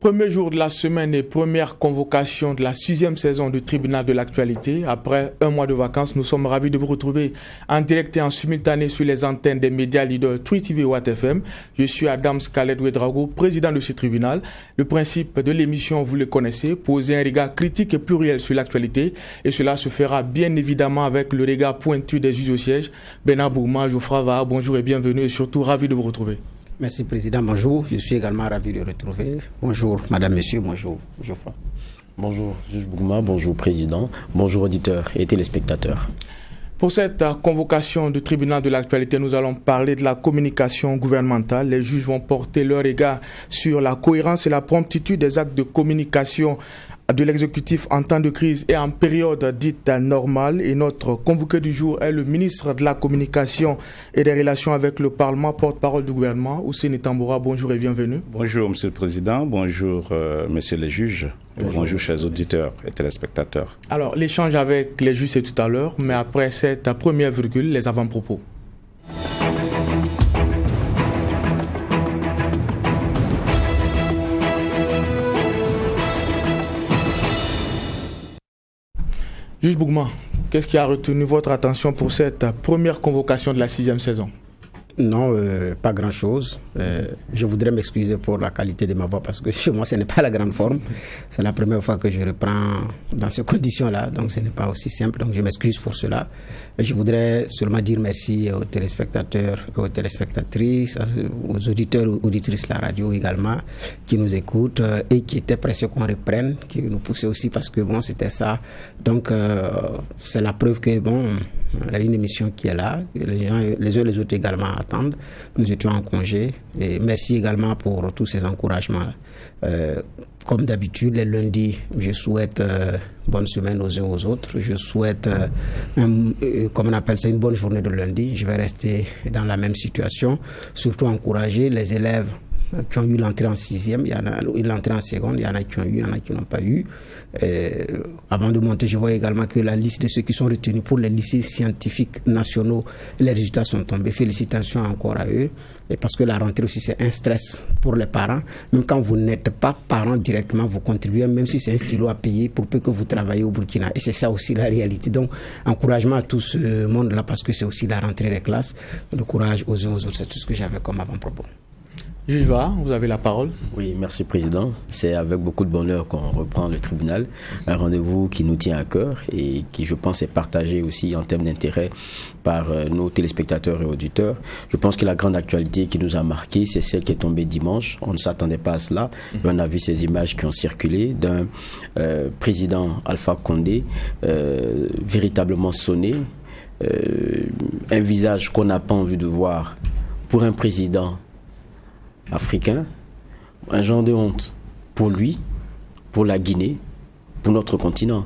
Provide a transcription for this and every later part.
Premier jour de la semaine et première convocation de la 6e saison du tribunal de l'actualité. Après un mois de vacances, nous sommes ravis de vous retrouver en direct et en simultané sur les antennes des médias leaders Twi TV et Watt FM. Je suis Adam Scarlett Ouedraogo, président de ce tribunal. Le principe de l'émission, vous le connaissez, poser un regard critique et pluriel sur l'actualité. Et cela se fera bien évidemment avec le regard pointu des juges au siège. Bernard Bourma, Geoffroy Vaha, bonjour et bienvenue et surtout ravi de vous retrouver. Merci Président, bonjour. Je suis également ravi de retrouver. Bonjour Madame, Monsieur, bonjour Geoffroy. Bonjour Juge Bourma, bonjour Président, bonjour auditeurs et téléspectateurs. Pour cette convocation du tribunal de l'actualité, nous allons parler de la communication gouvernementale. Les juges vont porter leur regard sur la cohérence et la promptitude des actes de communication de l'exécutif en temps de crise et en période dite normale. Et notre convoqué du jour est le ministre de la Communication et des Relations avec le Parlement, porte-parole du gouvernement, Husseini Tamboura. Bonjour et bienvenue. Bonjour Monsieur le Président, bonjour Messieurs les juges, bonjour chers auditeurs et téléspectateurs. Alors l'échange avec les juges c'est tout à l'heure, mais après cette première virgule, les avant-propos. Juge Bourma, qu'est-ce qui a retenu votre attention pour cette première convocation de la 6e saison? Non, pas grand-chose. Je voudrais m'excuser pour la qualité de ma voix parce que chez moi, ce n'est pas la grande forme. C'est la première fois que je reprends dans ces conditions-là, donc ce n'est pas aussi simple. Donc je m'excuse pour cela. Et je voudrais seulement dire merci aux téléspectateurs, aux téléspectatrices, aux auditeurs et auditrices de la radio également, qui nous écoutent et qui étaient pressés qu'on reprenne, qui nous poussaient aussi parce que bon, c'était ça. Donc c'est la preuve que bon, il y a une émission qui est là, les uns et les autres également attendent. Nous étions en congé et merci également pour tous ces encouragements. Comme d'habitude, les lundis, je souhaite bonne semaine aux uns aux autres. Je souhaite, comme on appelle ça, une bonne journée de lundi. Je vais rester dans la même situation, surtout encourager les élèves qui ont eu l'entrée en 6e, il y en a eu l'entrée en seconde, il y en a qui ont eu, il y en a qui n'ont pas eu. Avant de monter, je vois également que la liste de ceux qui sont retenus pour les lycées scientifiques nationaux, les résultats sont tombés. Félicitations encore à eux. Et parce que la rentrée aussi, c'est un stress pour les parents. Même quand vous n'êtes pas parent directement, vous contribuez, même si c'est un stylo à payer pour peu que vous travaillez au Burkina. Et c'est ça aussi la réalité. Donc, encouragement à tout ce monde-là parce que c'est aussi la rentrée des classes. Le courage aux uns aux autres, c'est tout ce que j'avais comme avant-propos. Juge Vaha, vous avez la parole. Oui, merci Président. C'est avec beaucoup de bonheur qu'on reprend le tribunal. Un rendez-vous qui nous tient à cœur et qui, je pense, est partagé aussi en termes d'intérêt par nos téléspectateurs et auditeurs. Je pense que la grande actualité qui nous a marqué, c'est celle qui est tombée dimanche. On ne s'attendait pas à cela. On a vu ces images qui ont circulé d'un président Alpha Condé véritablement sonné. Un visage qu'on n'a pas envie de voir pour un président africain, un genre de honte pour lui, pour la Guinée, pour notre continent.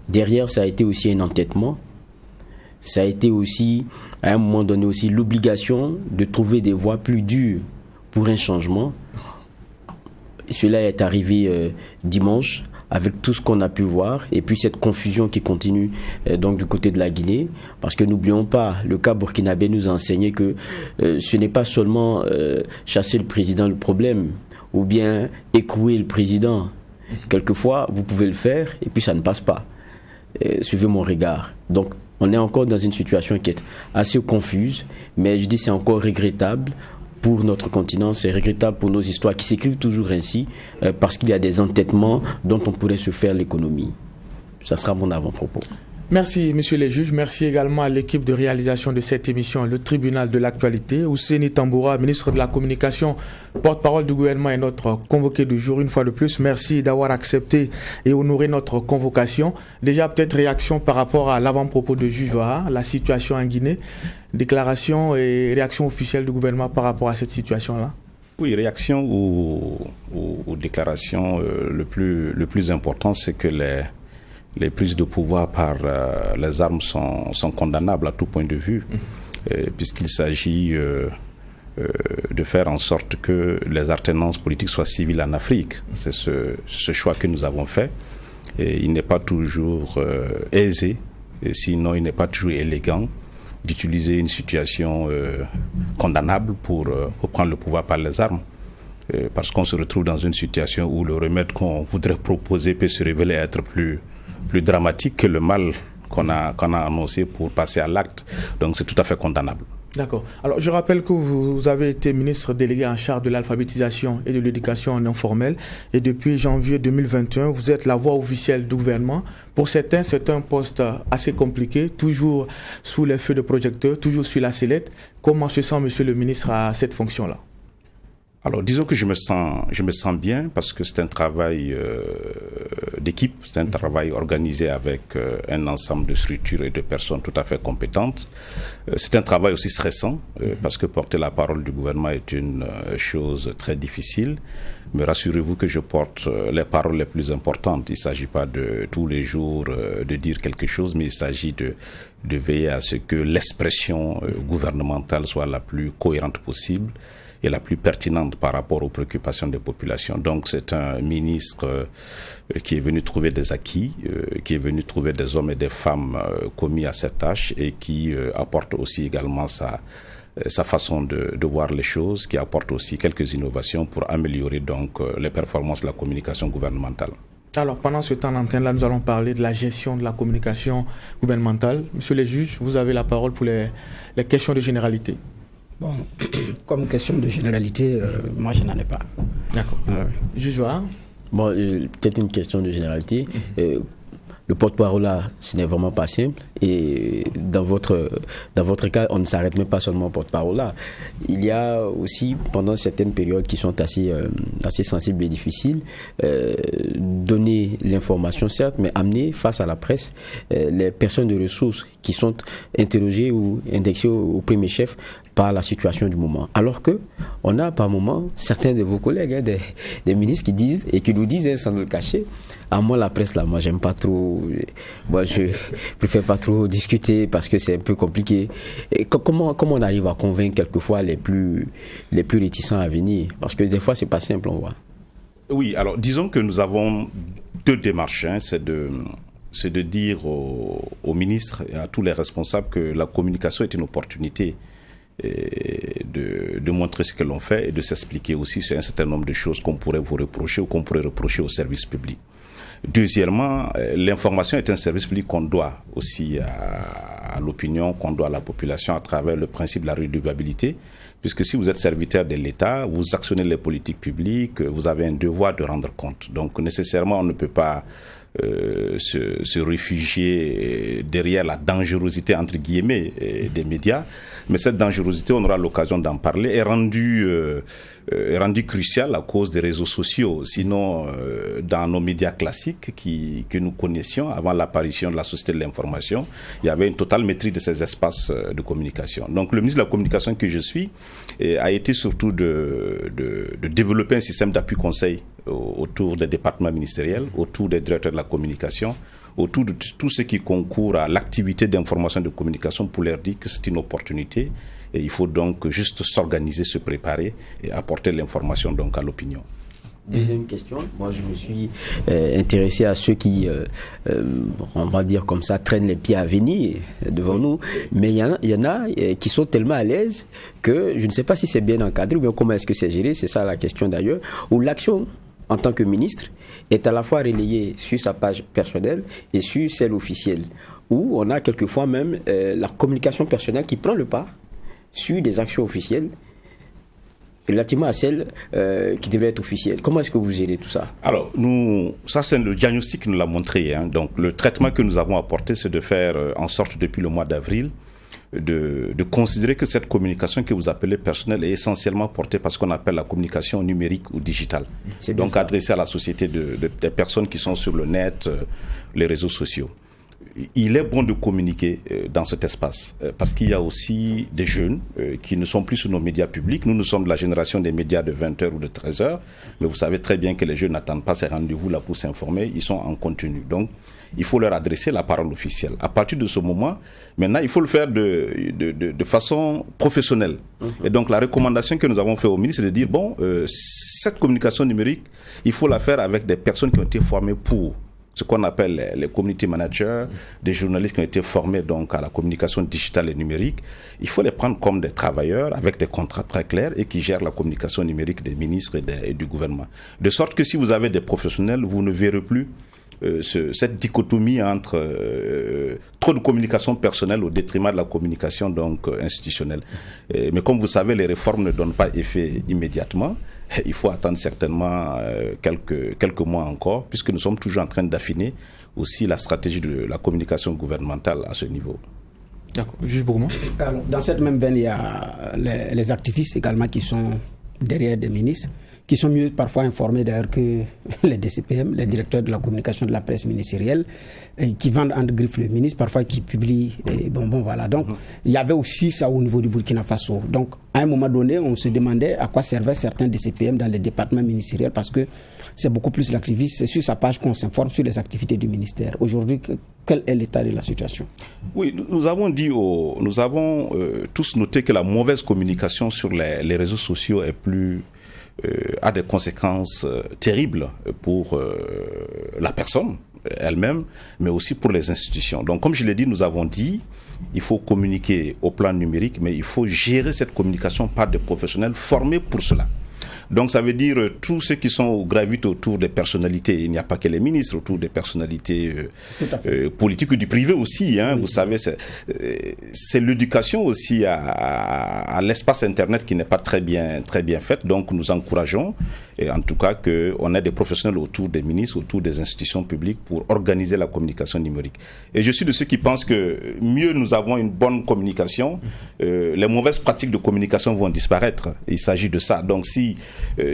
Derrière, ça a été aussi un entêtement. Ça a été aussi, à un moment donné aussi, l'obligation de trouver des voies plus dures pour un changement. Cela est arrivé dimanche, avec tout ce qu'on a pu voir, et puis cette confusion qui continue donc du côté de la Guinée, parce que n'oublions pas, le cas burkinabé nous a enseigné que ce n'est pas seulement chasser le président le problème, ou bien écrouer le président. Quelquefois, vous pouvez le faire, et puis ça ne passe pas. Suivez mon regard. Donc, on est encore dans une situation qui est assez confuse, mais je dis c'est encore regrettable pour notre continent, c'est regrettable pour nos histoires qui s'écrivent toujours ainsi parce qu'il y a des entêtements dont on pourrait se faire l'économie. Ça sera mon avant-propos. Merci, messieurs les juges. Merci également à l'équipe de réalisation de cette émission, le tribunal de l'actualité. Husseini Tamboura, ministre de la Communication, porte-parole du gouvernement et notre convoqué du jour. Une fois de plus, merci d'avoir accepté et honoré notre convocation. Déjà, peut-être réaction par rapport à l'avant-propos de juge Vaha, la situation en Guinée. Déclaration et réaction officielle du gouvernement par rapport à cette situation-là. Oui, réaction ou déclaration, le plus important, c'est que les prises de pouvoir par les armes sont condamnables à tout point de vue, puisqu'il s'agit de faire en sorte que les alternances politiques soient civiles en Afrique. C'est ce choix que nous avons fait. Et il n'est pas toujours aisé, et sinon il n'est pas toujours élégant d'utiliser une situation condamnable pour prendre le pouvoir par les armes. parce qu'on se retrouve dans une situation où le remède qu'on voudrait proposer peut se révéler être plus dramatique que le mal qu'on a annoncé pour passer à l'acte. Donc c'est tout à fait condamnable. D'accord. Alors, je rappelle que vous avez été ministre délégué en charge de l'alphabétisation et de l'éducation non formelle. Et depuis janvier 2021, vous êtes la voix officielle du gouvernement. Pour certains, c'est un poste assez compliqué, toujours sous les feux de projecteurs, toujours sur la sellette. Comment se sent, monsieur le ministre, à cette fonction-là? Alors, disons que je me sens bien parce que c'est un travail d'équipe, c'est un travail organisé avec un ensemble de structures et de personnes tout à fait compétentes. C'est un travail aussi stressant parce que porter la parole du gouvernement est une chose très difficile. Mais rassurez-vous que je porte les paroles les plus importantes. Il ne s'agit pas de tous les jours de dire quelque chose, mais il s'agit de veiller à ce que l'expression gouvernementale soit la plus cohérente possible et la plus pertinente par rapport aux préoccupations des populations. Donc c'est un ministre qui est venu trouver des acquis, qui est venu trouver des hommes et des femmes commis à cette tâche et qui apporte aussi également sa façon de voir les choses, qui apporte aussi quelques innovations pour améliorer donc les performances de la communication gouvernementale. Alors, pendant ce temps d'antenne-là, nous allons parler de la gestion de la communication gouvernementale. Monsieur le juge, vous avez la parole pour les questions de généralité. Bon, comme question de généralité, moi je n'en ai pas. D'accord. Juge Ouaha. Bon, peut-être une question de généralité. Le porte-parole là, ce n'est vraiment pas simple. Et dans votre cas, on ne s'arrête même pas seulement au porte-parole là. Il y a aussi, pendant certaines périodes qui sont assez sensibles et difficiles, donner l'information certes, mais amener face à la presse les personnes de ressources qui sont interrogées ou indexées au premier chef par la situation du moment. Alors que on a par moment certains de vos collègues, des ministres qui disent et qui nous disent sans nous le cacher, moi la presse là, moi j'aime pas trop, moi je préfère pas trop discuter parce que c'est un peu compliqué. Et comment on arrive à convaincre quelquefois les plus réticents à venir, parce que des fois c'est pas simple, on voit. Oui, alors disons que nous avons deux démarches, c'est de dire aux ministres et à tous les responsables que la communication est une opportunité et de montrer ce que l'on fait et de s'expliquer aussi sur un certain nombre de choses qu'on pourrait vous reprocher ou qu'on pourrait reprocher au service public. Deuxièmement, l'information est un service public qu'on doit aussi à l'opinion, qu'on doit à la population à travers le principe de la redevabilité, puisque si vous êtes serviteur de l'État, vous actionnez les politiques publiques, vous avez un devoir de rendre compte. Donc nécessairement, on ne peut pas se réfugier derrière la dangerosité entre guillemets des médias, mais cette dangerosité, on aura l'occasion d'en parler, est rendue cruciale à cause des réseaux sociaux. Sinon, dans nos médias classiques que nous connaissions avant l'apparition de la société de l'information, il y avait une totale maîtrise de ces espaces de communication. Donc le ministre de la Communication que je suis a été surtout de développer un système d'appui conseil autour des départements ministériels, autour des directeurs de la communication, autour de tout ce qui concourt à l'activité d'information et de communication pour leur dire que c'est une opportunité et il faut donc juste s'organiser, se préparer et apporter l'information donc à l'opinion. Deuxième question, moi je me suis intéressé à ceux qui, on va dire comme ça, traînent les pieds à venir devant nous, mais il y en a qui sont tellement à l'aise que je ne sais pas si c'est bien encadré ou bien comment est-ce que c'est géré, c'est ça la question d'ailleurs, où l'action en tant que ministre est à la fois relayée sur sa page personnelle et sur celle officielle, où on a quelquefois même la communication personnelle qui prend le pas sur des actions officielles relativement à celles qui devraient être officielles. Comment est-ce que vous gérez tout ça? Alors, ça c'est le diagnostic qui nous l'a montré. Donc, le traitement que nous avons apporté, c'est de faire en sorte depuis le mois d'avril de considérer que cette communication que vous appelez personnelle est essentiellement portée par ce qu'on appelle la communication numérique ou digitale. Donc adressée à la société des personnes qui sont sur le net, les réseaux sociaux. Il est bon de communiquer dans cet espace parce qu'il y a aussi des jeunes qui ne sont plus sur nos médias publics. Nous sommes de la génération des médias de 20h ou de 13h, mais vous savez très bien que les jeunes n'attendent pas ces rendez-vous là pour s'informer, ils sont en continu. Donc, il faut leur adresser la parole officielle. À partir de ce moment, maintenant, il faut le faire de façon professionnelle. Et donc, la recommandation que nous avons faite au ministre, c'est de dire, cette communication numérique, il faut la faire avec des personnes qui ont été formées pour. ce qu'on appelle les community managers, des journalistes qui ont été formés donc à la communication digitale et numérique. Il faut les prendre comme des travailleurs avec des contrats très clairs et qui gèrent la communication numérique des ministres et du gouvernement. De sorte que si vous avez des professionnels, vous ne verrez plus cette dichotomie entre trop de communication personnelle au détriment de la communication donc institutionnelle. Mais comme vous savez, les réformes ne donnent pas effet immédiatement. Il faut attendre certainement quelques mois encore, puisque nous sommes toujours en train d'affiner aussi la stratégie de la communication gouvernementale à ce niveau. D'accord. Juste pour moi. Dans cette même veine, il y a les activistes également qui sont derrière des ministres, qui sont mieux parfois informés d'ailleurs que les DCPM, les directeurs de la communication de la presse ministérielle, qui vendent entre griffes le ministre, parfois qui publient. Voilà. Donc, il y avait aussi ça au niveau du Burkina Faso. Donc, à un moment donné, on se demandait à quoi servaient certains DCPM dans les départements ministériels, parce que c'est beaucoup plus l'activiste. C'est sur sa page qu'on s'informe sur les activités du ministère. Aujourd'hui, quel est l'état de la situation? Oui, nous avons tous noté que la mauvaise communication sur les réseaux sociaux a des conséquences terribles pour la personne elle-même, mais aussi pour les institutions. Donc, comme je l'ai dit, nous avons dit, il faut communiquer au plan numérique, mais il faut gérer cette communication par des professionnels formés pour cela. Donc ça veut dire tous ceux qui gravitent autour des personnalités, il n'y a pas que les ministres, autour des personnalités politiques ou du privé aussi, hein, oui. Vous savez, c'est l'éducation aussi à l'espace Internet qui n'est pas très bien faite. Donc nous encourageons, et en tout cas, qu'on ait des professionnels autour des ministres, autour des institutions publiques pour organiser la communication numérique. Et je suis de ceux qui pensent que mieux nous avons une bonne communication, les mauvaises pratiques de communication vont disparaître. Il s'agit de ça. Donc si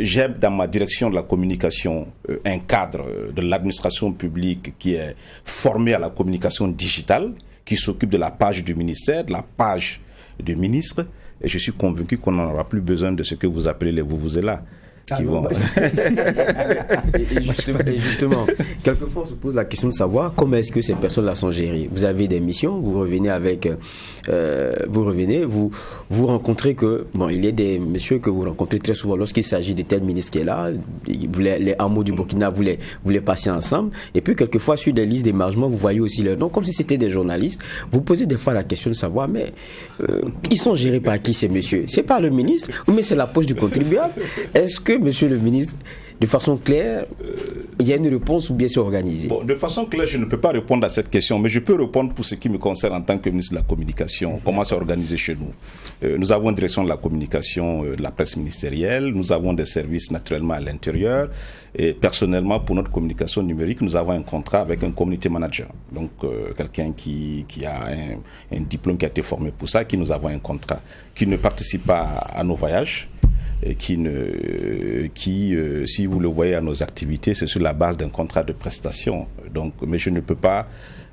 j'ai dans ma direction de la communication un cadre de l'administration publique qui est formé à la communication digitale, qui s'occupe de la page du ministère, de la page du ministre, et je suis convaincu qu'on n'en aura plus besoin de ce que vous appelez les vuvuzelas. Et justement, quelquefois on se pose la question de savoir comment est-ce que ces personnes-là sont gérées. Vous avez des missions, vous rencontrez il y a des messieurs que vous rencontrez très souvent lorsqu'il s'agit de tel ministre qui est là, les hameaux du Burkina, vous les passez ensemble, et puis quelquefois sur des listes d'émargement, vous voyez aussi leurs noms, comme si c'était des journalistes. Vous posez des fois la question de savoir, mais ils sont gérés par qui ces messieurs? C'est par le ministre ou mais c'est la poche du contribuable? Est-ce que, monsieur le ministre, de façon claire, il y a une réponse ou bien c'est organisé? De façon claire, je ne peux pas répondre à cette question, mais je peux répondre pour ce qui me concerne en tant que ministre de la Communication. Comment c'est organisé chez nous? Nous avons une direction de la communication de la presse ministérielle, nous avons des services naturellement à l'intérieur, et personnellement, pour notre communication numérique, nous avons un contrat avec un community manager. Donc, quelqu'un qui a un diplôme qui a été formé pour ça, qui nous avons un contrat, qui ne participe pas à nos voyages, et qui, si vous le voyez à nos activités, c'est sur la base d'un contrat de prestation. Donc, mais je ne peux pas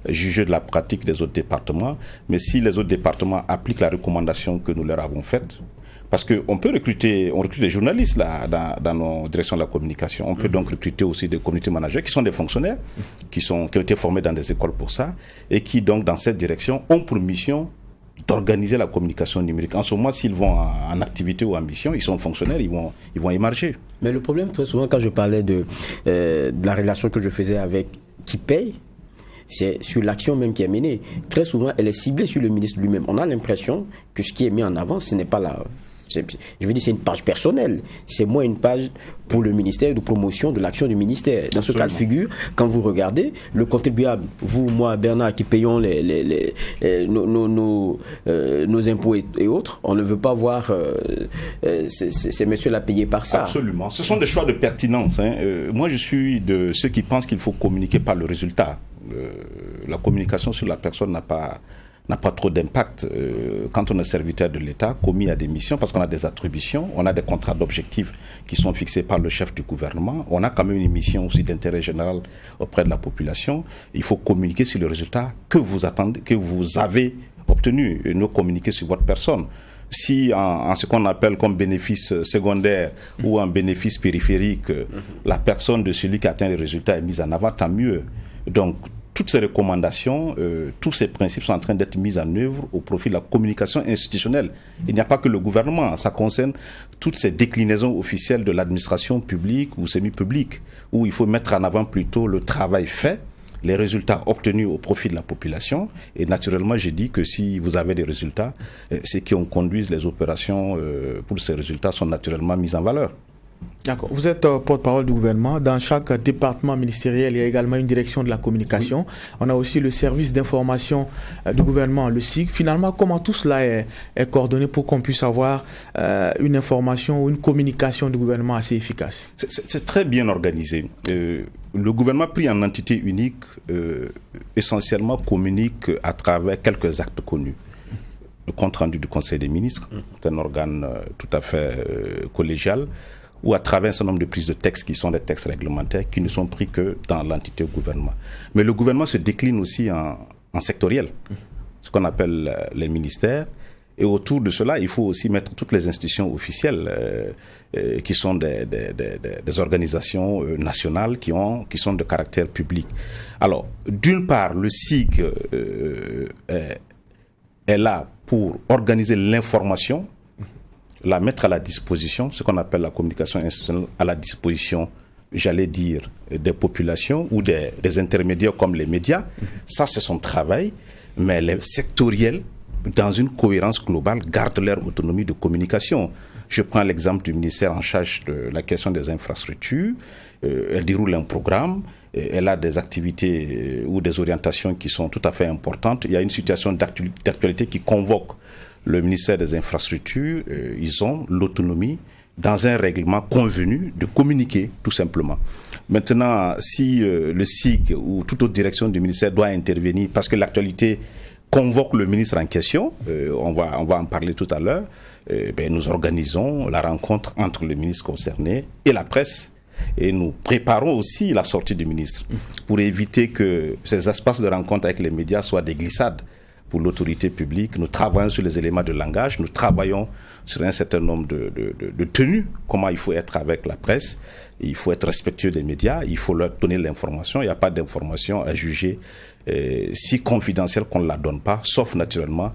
juger de la pratique des autres départements. Mais si les autres départements appliquent la recommandation que nous leur avons faite, parce qu'on peut recruter des journalistes là, dans nos directions de la communication. On peut donc recruter aussi des community managers qui sont des fonctionnaires, qui ont été formés dans des écoles pour ça, et qui donc dans cette direction ont pour mission d'organiser la communication numérique. En ce moment, s'ils vont en activité ou en mission, ils sont fonctionnaires, ils vont émarger. Mais le problème, très souvent, quand je parlais de la relation que je faisais avec qui paye, c'est sur l'action même qui est menée. Très souvent, elle est ciblée sur le ministre lui-même. On a l'impression que ce qui est mis en avant, ce n'est pas c'est une page personnelle. C'est moins une page pour le ministère de promotion de l'action du ministère. Dans ce cas de figure, quand vous regardez, le contribuable, vous, moi, Bernard, qui payons nos impôts et autres, on ne veut pas voir ces messieurs-là payés par ça. Absolument. Ce sont des choix de pertinence. Moi, je suis de ceux qui pensent qu'il faut communiquer par le résultat. La communication sur la personne n'a pas trop d'impact quand on est serviteur de l'État, commis à des missions, parce qu'on a des attributions, on a des contrats d'objectifs qui sont fixés par le chef du gouvernement, on a quand même une mission aussi d'intérêt général auprès de la population. Il faut communiquer sur le résultat que vous attendez, que vous avez obtenu, et non communiquer sur votre personne. Si en ce qu'on appelle comme bénéfice secondaire ou en bénéfice périphérique, la personne de celui qui atteint le résultat est mise en avant, tant mieux. Donc, toutes ces recommandations, tous ces principes sont en train d'être mis en œuvre au profit de la communication institutionnelle. Il n'y a pas que le gouvernement, ça concerne toutes ces déclinaisons officielles de l'administration publique ou semi-publique, où il faut mettre en avant plutôt le travail fait les résultats obtenus au profit de la population. Et naturellement, j'ai dit que si vous avez des résultats, ceux qui ont conduit les opérations pour ces résultats sont naturellement mis en valeur. D'accord. Vous êtes porte-parole du gouvernement. Dans chaque département ministériel, il y a également une direction de la communication. Oui. On a aussi le service d'information du gouvernement, le SIG. Finalement, comment tout cela est coordonné pour qu'on puisse avoir une information ou une communication du gouvernement assez efficace? C'est très bien organisé. Le gouvernement pris en entité unique, essentiellement communique à travers quelques actes connus. Le compte rendu du Conseil des ministres, c'est un organe tout à fait collégial, ou à travers un certain nombre de prises de textes qui sont des textes réglementaires qui ne sont pris que dans l'entité gouvernement. Mais le gouvernement se décline aussi en sectoriel, ce qu'on appelle les ministères. Et autour de cela, il faut aussi mettre toutes les institutions officielles qui sont des organisations nationales qui sont de caractère public. Alors, d'une part, le SIG est là pour organiser l'information, la mettre à la disposition, ce qu'on appelle la communication institutionnelle, à la disposition, j'allais dire, des populations ou des intermédiaires comme les médias. Ça, c'est son travail, mais les sectoriels, dans une cohérence globale, gardent leur autonomie de communication. Je prends l'exemple du ministère en charge de la question des infrastructures. Elle déroule un programme, elle a des activités ou des orientations qui sont tout à fait importantes. Il y a une situation d'actualité qui convoque le ministère des Infrastructures. Ils ont l'autonomie, dans un règlement convenu, de communiquer, tout simplement. Maintenant, si le SIG ou toute autre direction du ministère doit intervenir, parce que l'actualité convoque le ministre en question, on va en parler tout à l'heure, nous organisons la rencontre entre le ministre concerné et la presse. Et nous préparons aussi la sortie du ministre pour éviter que ces espaces de rencontre avec les médias soient des glissades pour l'autorité publique. Nous travaillons sur les éléments de langage, nous travaillons sur un certain nombre de tenues, comment il faut être avec la presse, il faut être respectueux des médias, il faut leur donner l'information, il n'y a pas d'information à juger si confidentielle qu'on ne la donne pas, sauf naturellement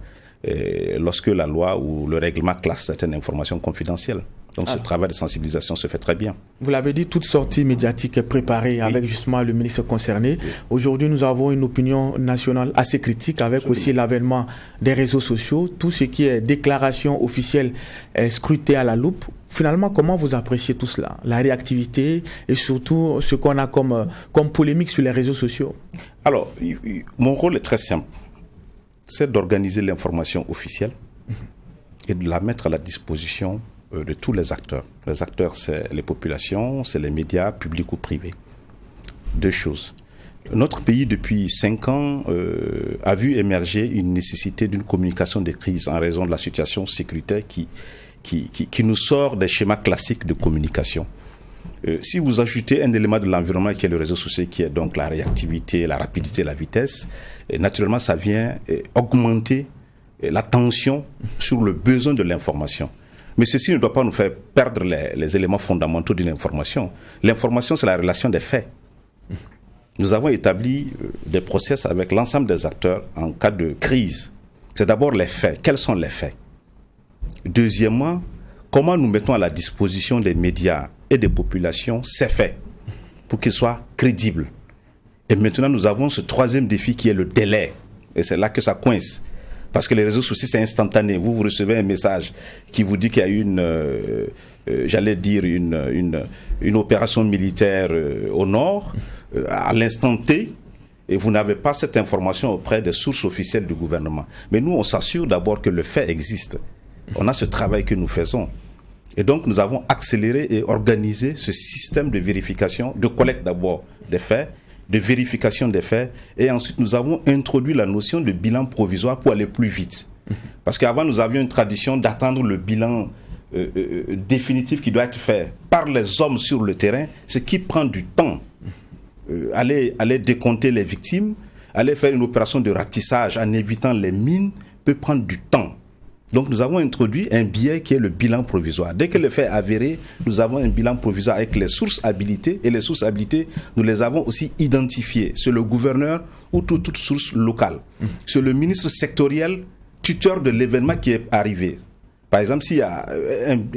lorsque la loi ou le règlement classe certaines informations confidentielles. Donc ce travail de sensibilisation se fait très bien. Vous l'avez dit, toute sortie médiatique est préparée avec justement le ministre concerné. Oui. Aujourd'hui, nous avons une opinion nationale assez critique avec aussi l'avènement des réseaux sociaux. Tout ce qui est déclaration officielle est scruté à la loupe. Finalement, comment vous appréciez tout cela? La réactivité et surtout ce qu'on a comme polémique sur les réseaux sociaux. Alors, mon rôle est très simple. C'est d'organiser l'information officielle et de la mettre à la disposition de tous les acteurs. Les acteurs, c'est les populations, c'est les médias, publics ou privés. Deux choses. Notre pays, depuis 5 ans, a vu émerger une nécessité d'une communication de crise en raison de la situation sécuritaire qui nous sort des schémas classiques de communication. Si vous ajoutez un élément de l'environnement qui est le réseau social, qui est donc la réactivité, la rapidité, la vitesse, naturellement, ça vient augmenter la tension sur le besoin de l'information. Mais ceci ne doit pas nous faire perdre les éléments fondamentaux d'une information. L'information, c'est la relation des faits. Nous avons établi des process avec l'ensemble des acteurs en cas de crise. C'est d'abord les faits. Quels sont les faits? Deuxièmement, comment nous mettons à la disposition des médias et des populations ces faits pour qu'ils soient crédibles. Et maintenant, nous avons ce troisième défi qui est le délai. Et c'est là que ça coince. Parce que les réseaux sociaux, c'est instantané. Vous recevez un message qui vous dit qu'il y a une opération militaire au nord, à l'instant T, et vous n'avez pas cette information auprès des sources officielles du gouvernement. Mais nous, on s'assure d'abord que le fait existe. On a ce travail que nous faisons. Et donc, nous avons accéléré et organisé ce système de vérification, de collecte d'abord des faits, de vérification des faits, et ensuite nous avons introduit la notion de bilan provisoire pour aller plus vite. Parce qu'avant nous avions une tradition d'attendre le bilan définitif qui doit être fait par les hommes sur le terrain, ce qui prend du temps. Aller décompter les victimes, aller faire une opération de ratissage en évitant les mines peut prendre du temps. Donc nous avons introduit un biais qui est le bilan provisoire. Dès que le fait est avéré, nous avons un bilan provisoire avec les sources habilitées. Et les sources habilitées, nous les avons aussi identifiées. C'est le gouverneur ou toute source locale. C'est le ministre sectoriel tuteur de l'événement qui est arrivé. Par exemple, s'il y a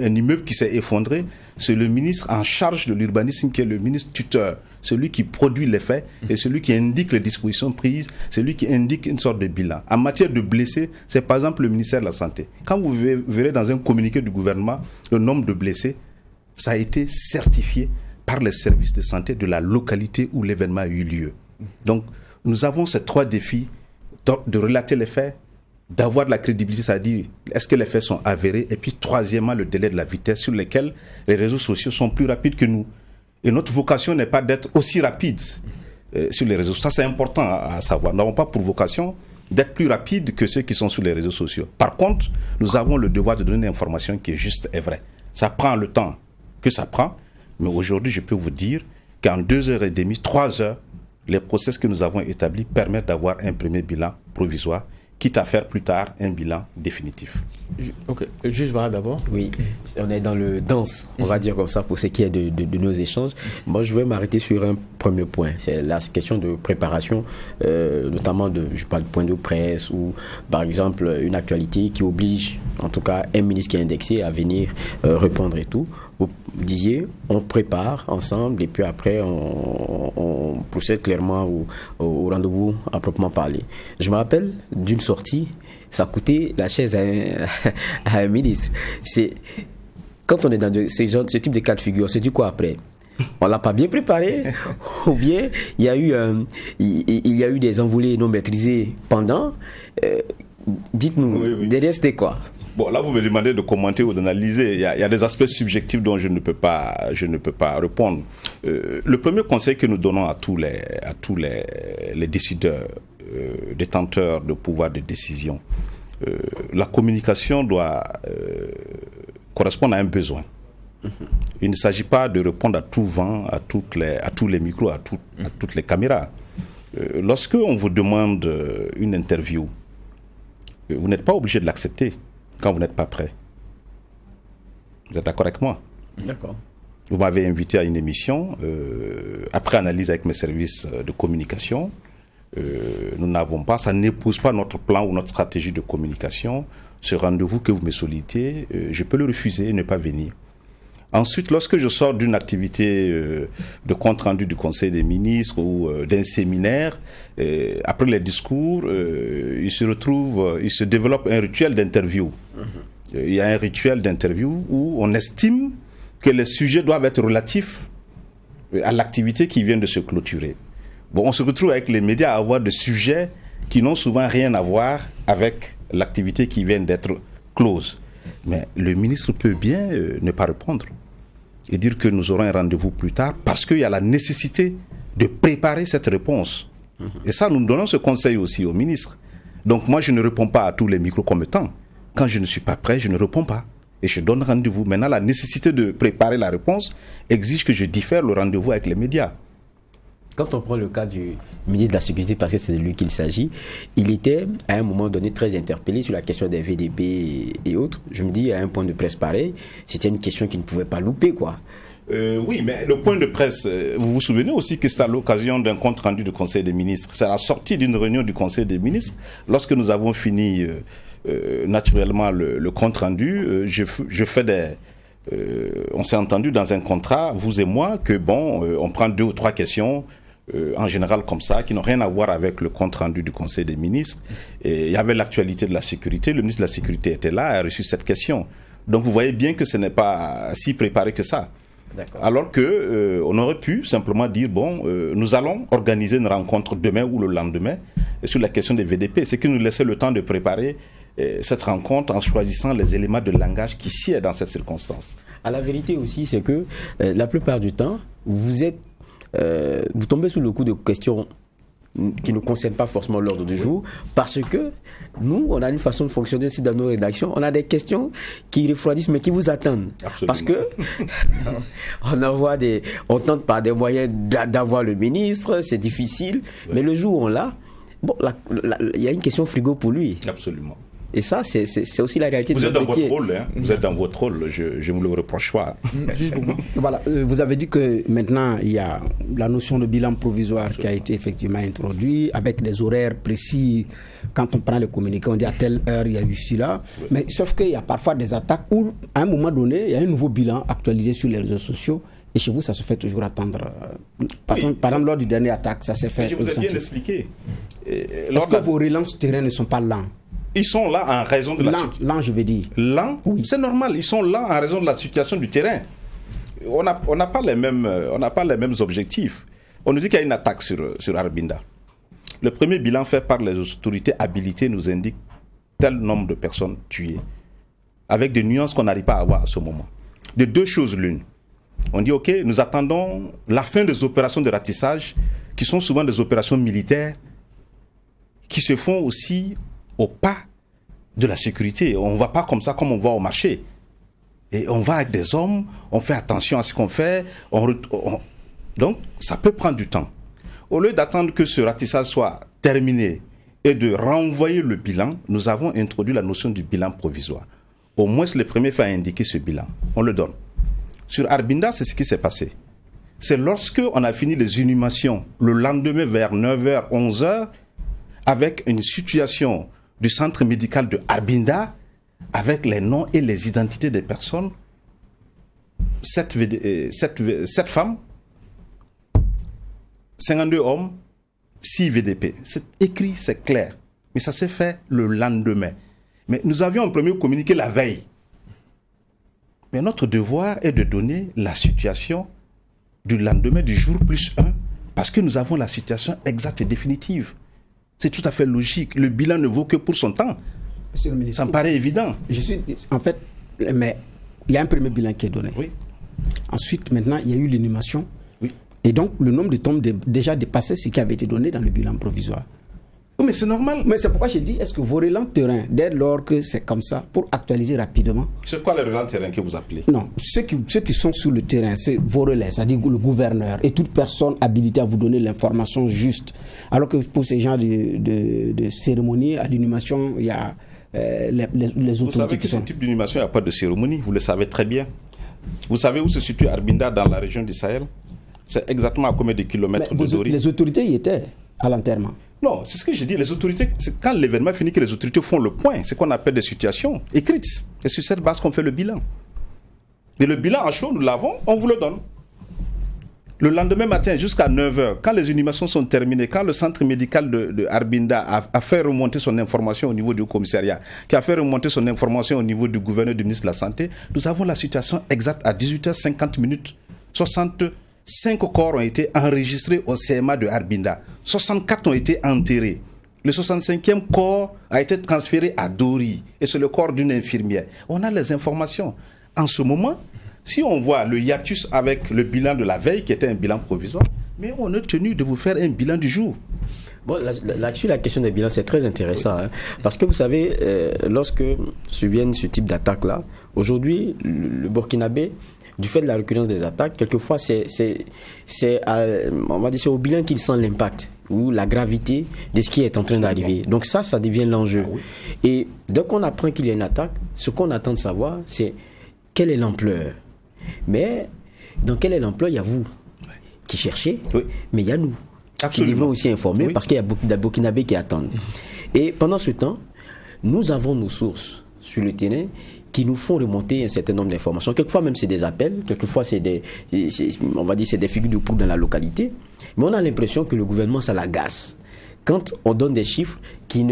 un immeuble qui s'est effondré, c'est le ministre en charge de l'urbanisme qui est le ministre tuteur. celui qui produit les faits et celui qui indique les dispositions prises, celui qui indique une sorte de bilan. En matière de blessés, c'est par exemple le ministère de la Santé. Quand vous verrez dans un communiqué du gouvernement le nombre de blessés, ça a été certifié par les services de santé de la localité où l'événement a eu lieu. Donc, nous avons ces 3 défis de relater les faits, d'avoir de la crédibilité, c'est-à-dire est-ce que les faits sont avérés, et puis troisièmement, le délai de la vitesse sur lequel les réseaux sociaux sont plus rapides que nous. Et notre vocation n'est pas d'être aussi rapide sur les réseaux. Ça, c'est important à savoir. Nous n'avons pas pour vocation d'être plus rapide que ceux qui sont sur les réseaux sociaux. Par contre, nous avons le devoir de donner une information qui est juste et vraie. Ça prend le temps que ça prend, mais aujourd'hui, je peux vous dire qu'en 2h30, 3h, les process que nous avons établis permettent d'avoir un premier bilan provisoire, quitte à faire plus tard un bilan définitif. Ok, juge Vara d'abord. Oui, on est dans le dense, on va dire comme ça, pour ce qui est de nos échanges. Moi, je vais m'arrêter sur un premier point. C'est la question de préparation, notamment je parle de point de presse ou, par exemple, une actualité qui oblige, en tout cas, un ministre qui est indexé à venir répondre et tout. Vous disiez, on prépare ensemble et puis après, on procède clairement au rendez-vous à proprement parler. Je me rappelle d'une sortie, ça coûtait la chaise à un ministre. Quand on est dans ce type de cas de figure, c'est du quoi après? On l'a pas bien préparé, ou bien il y a eu des envolées non maîtrisées pendant. Dites-nous, oui. Derrière c'était quoi? Bon, là, vous me demandez de commenter ou d'analyser. Il y a des aspects subjectifs dont je ne peux pas répondre. Le premier conseil que nous donnons à tous les décideurs, détenteurs de pouvoir de décision, la communication doit correspondre à un besoin. Il ne s'agit pas de répondre à tout vent, à tous les micros, à toutes les caméras. Lorsque on vous demande une interview, vous n'êtes pas obligé de l'accepter quand vous n'êtes pas prêt. Vous êtes d'accord avec moi? D'accord. Vous m'avez invité à une émission, après analyse avec mes services de communication, nous n'avons pas, ça n'épouse pas notre plan ou notre stratégie de communication. Ce rendez-vous que vous me sollicitez, je peux le refuser et ne pas venir. Ensuite, lorsque je sors d'une activité de compte-rendu du Conseil des ministres ou d'un séminaire, après les discours, il se développe un rituel d'interview. Il y a un rituel d'interview où on estime que les sujets doivent être relatifs à l'activité qui vient de se clôturer. Bon, on se retrouve avec les médias à avoir des sujets qui n'ont souvent rien à voir avec l'activité qui vient d'être close. Mais le ministre peut bien ne pas répondre et dire que nous aurons un rendez-vous plus tard parce qu'il y a la nécessité de préparer cette réponse. Et ça, nous donnons ce conseil aussi au ministre. Donc moi, je ne réponds pas à tous les micros comme temps. Quand je ne suis pas prêt, je ne réponds pas. Et je donne rendez-vous. Maintenant, la nécessité de préparer la réponse exige que je diffère le rendez-vous avec les médias. Quand on prend le cas du ministre de la Sécurité, parce que c'est de lui qu'il s'agit, il était à un moment donné très interpellé sur la question des VDB et autres. Je me dis, à un point de presse pareil, c'était une question qu'il ne pouvait pas louper, quoi. Oui, mais le point de presse, vous vous souvenez aussi que c'est à l'occasion d'un compte rendu du Conseil des ministres. C'est à la sortie d'une réunion du Conseil des ministres, lorsque nous avons fini naturellement le compte rendu, on s'est entendu dans un contrat, vous et moi, que on prend 2 ou 3 questions, en général comme ça, qui n'ont rien à voir avec le compte rendu du Conseil des ministres. Et il y avait l'actualité de la sécurité, le ministre de la Sécurité était là, a reçu cette question. Donc vous voyez bien que ce n'est pas si préparé que ça. D'accord. Alors que on aurait pu simplement dire nous allons organiser une rencontre demain ou le lendemain sur la question des VDP, c'est que nous laisser le temps de préparer cette rencontre en choisissant les éléments de langage qui sied dans cette circonstance. À la vérité aussi, c'est que la plupart du temps, vous tombez sous le coup de questions qui ne concernent pas forcément l'ordre du jour, parce que nous, on a une façon de fonctionner aussi dans nos rédactions. On a des questions qui refroidissent, mais qui vous attendent. Absolument. Parce que on tente par des moyens d'avoir le ministre, c'est difficile, ouais. Mais le jour où on l'a, il y a une question frigo pour lui. Absolument. Et ça, c'est aussi la réalité de notre métier. Vous êtes dans votre rôle, je ne me le reproche pas. Voilà, vous avez dit que maintenant, il y a la notion de bilan provisoire qui a été effectivement introduite, avec des horaires précis. Quand on prend le communiqué, on dit à telle heure, il y a eu cela. Mais sauf qu'il y a parfois des attaques où, à un moment donné, il y a un nouveau bilan actualisé sur les réseaux sociaux. Et chez vous, ça se fait toujours attendre. Par exemple, lors du dernier attaque, ça s'est fait. Je vous ai bien expliqué. Est-ce que vos relances terrain ne sont pas lents? Ils sont là en raison de la situation. Lents, je veux dire. Lents? Oui. C'est normal. Ils sont là en raison de la situation du terrain. On n'a pas les mêmes objectifs. On nous dit qu'il y a une attaque sur Arbinda. Le premier bilan fait par les autorités habilitées nous indique tel nombre de personnes tuées, avec des nuances qu'on n'arrive pas à avoir à ce moment. De deux choses l'une. On dit, OK, nous attendons la fin des opérations de ratissage, qui sont souvent des opérations militaires, qui se font aussi au pas de la sécurité. On ne va pas comme ça, comme on va au marché. Et on va avec des hommes, on fait attention à ce qu'on fait. Donc, ça peut prendre du temps. Au lieu d'attendre que ce ratissage soit terminé et de renvoyer le bilan, nous avons introduit la notion du bilan provisoire. Au moins, le premier fait indiquer ce bilan. On le donne. Sur Arbinda, c'est ce qui s'est passé. C'est lorsque on a fini les inhumations, le lendemain vers 9h, 11h, avec une situation du centre médical de Arbinda, avec les noms et les identités des personnes, 7 femmes, 52 hommes, 6 VDP. C'est écrit, c'est clair. Mais ça s'est fait le lendemain. Mais nous avions en premier communiqué la veille. Mais notre devoir est de donner la situation du lendemain, du jour plus 1, parce que nous avons la situation exacte et définitive. C'est tout à fait logique. Le bilan ne vaut que pour son temps. Monsieur le ministre, ça me paraît évident. En fait, mais il y a un premier bilan qui est donné. Oui. Ensuite, maintenant, il y a eu l'inhumation. Oui. Et donc, le nombre de tombes déjà dépassé ce qui avait été donné dans le bilan provisoire. Oui, mais c'est normal. Mais c'est pourquoi j'ai dit, est-ce que vos relents terrain, dès lors que c'est comme ça, pour actualiser rapidement... C'est quoi les relents terrain que vous appelez? Non, ceux qui sont sur le terrain, c'est vos relais, c'est-à-dire le gouverneur et toute personne habilitée à vous donner l'information juste. Alors que pour ces genres de cérémonies, à l'inhumation, il y a les autorités. Vous savez que ce type d'inhumation, il n'y a pas de cérémonie, vous le savez très bien. Vous savez où se situe Arbinda dans la région du Sahel? C'est exactement à combien de kilomètres de Dori? Les autorités y étaient à l'enterrement. Non, c'est ce que j'ai dit. Les autorités, c'est quand l'événement finit que les autorités font le point. C'est ce qu'on appelle des situations écrites. Et sur cette base qu'on fait le bilan. Et le bilan à chaud, nous l'avons, on vous le donne. Le lendemain matin, jusqu'à 9h, quand les inhumations sont terminées, quand le centre médical de Arbinda a fait remonter son information au niveau du commissariat, qui a fait remonter son information au niveau du gouverneur du ministre de la Santé, nous avons la situation exacte à 18h50. 65 corps ont été enregistrés au CMA de Arbinda. 64 ont été enterrés. Le 65e corps a été transféré à Dori. Et c'est le corps d'une infirmière. On a les informations. En ce moment, si on voit le hiatus avec le bilan de la veille, qui était un bilan provisoire, mais on est tenu de vous faire un bilan du jour. Bon, là-dessus, la question des bilans, c'est très intéressant. Hein, parce que vous savez, lorsque surviennent ce type d'attaque-là, aujourd'hui, le Burkinabé, du fait de la récurrence des attaques, quelquefois, on va dire, c'est au bilan qu'il sent l'impact ou la gravité de ce qui est en train d'arriver. Donc ça devient l'enjeu. Ah oui. Et dès qu'on apprend qu'il y a une attaque, ce qu'on attend de savoir, c'est quelle est l'ampleur. Mais dans quelle est l'ampleur, il y a vous qui cherchez, oui. Mais il y a nous qui devons aussi informer, oui. Parce qu'il y a beaucoup de Burkinabés qui attendent. Et pendant ce temps, nous avons nos sources sur le terrain qui nous font remonter un certain nombre d'informations. Quelquefois même c'est des appels, quelquefois c'est des figures de proue dans la localité. Mais on a l'impression que le gouvernement, ça l'agace quand on donne des chiffres qui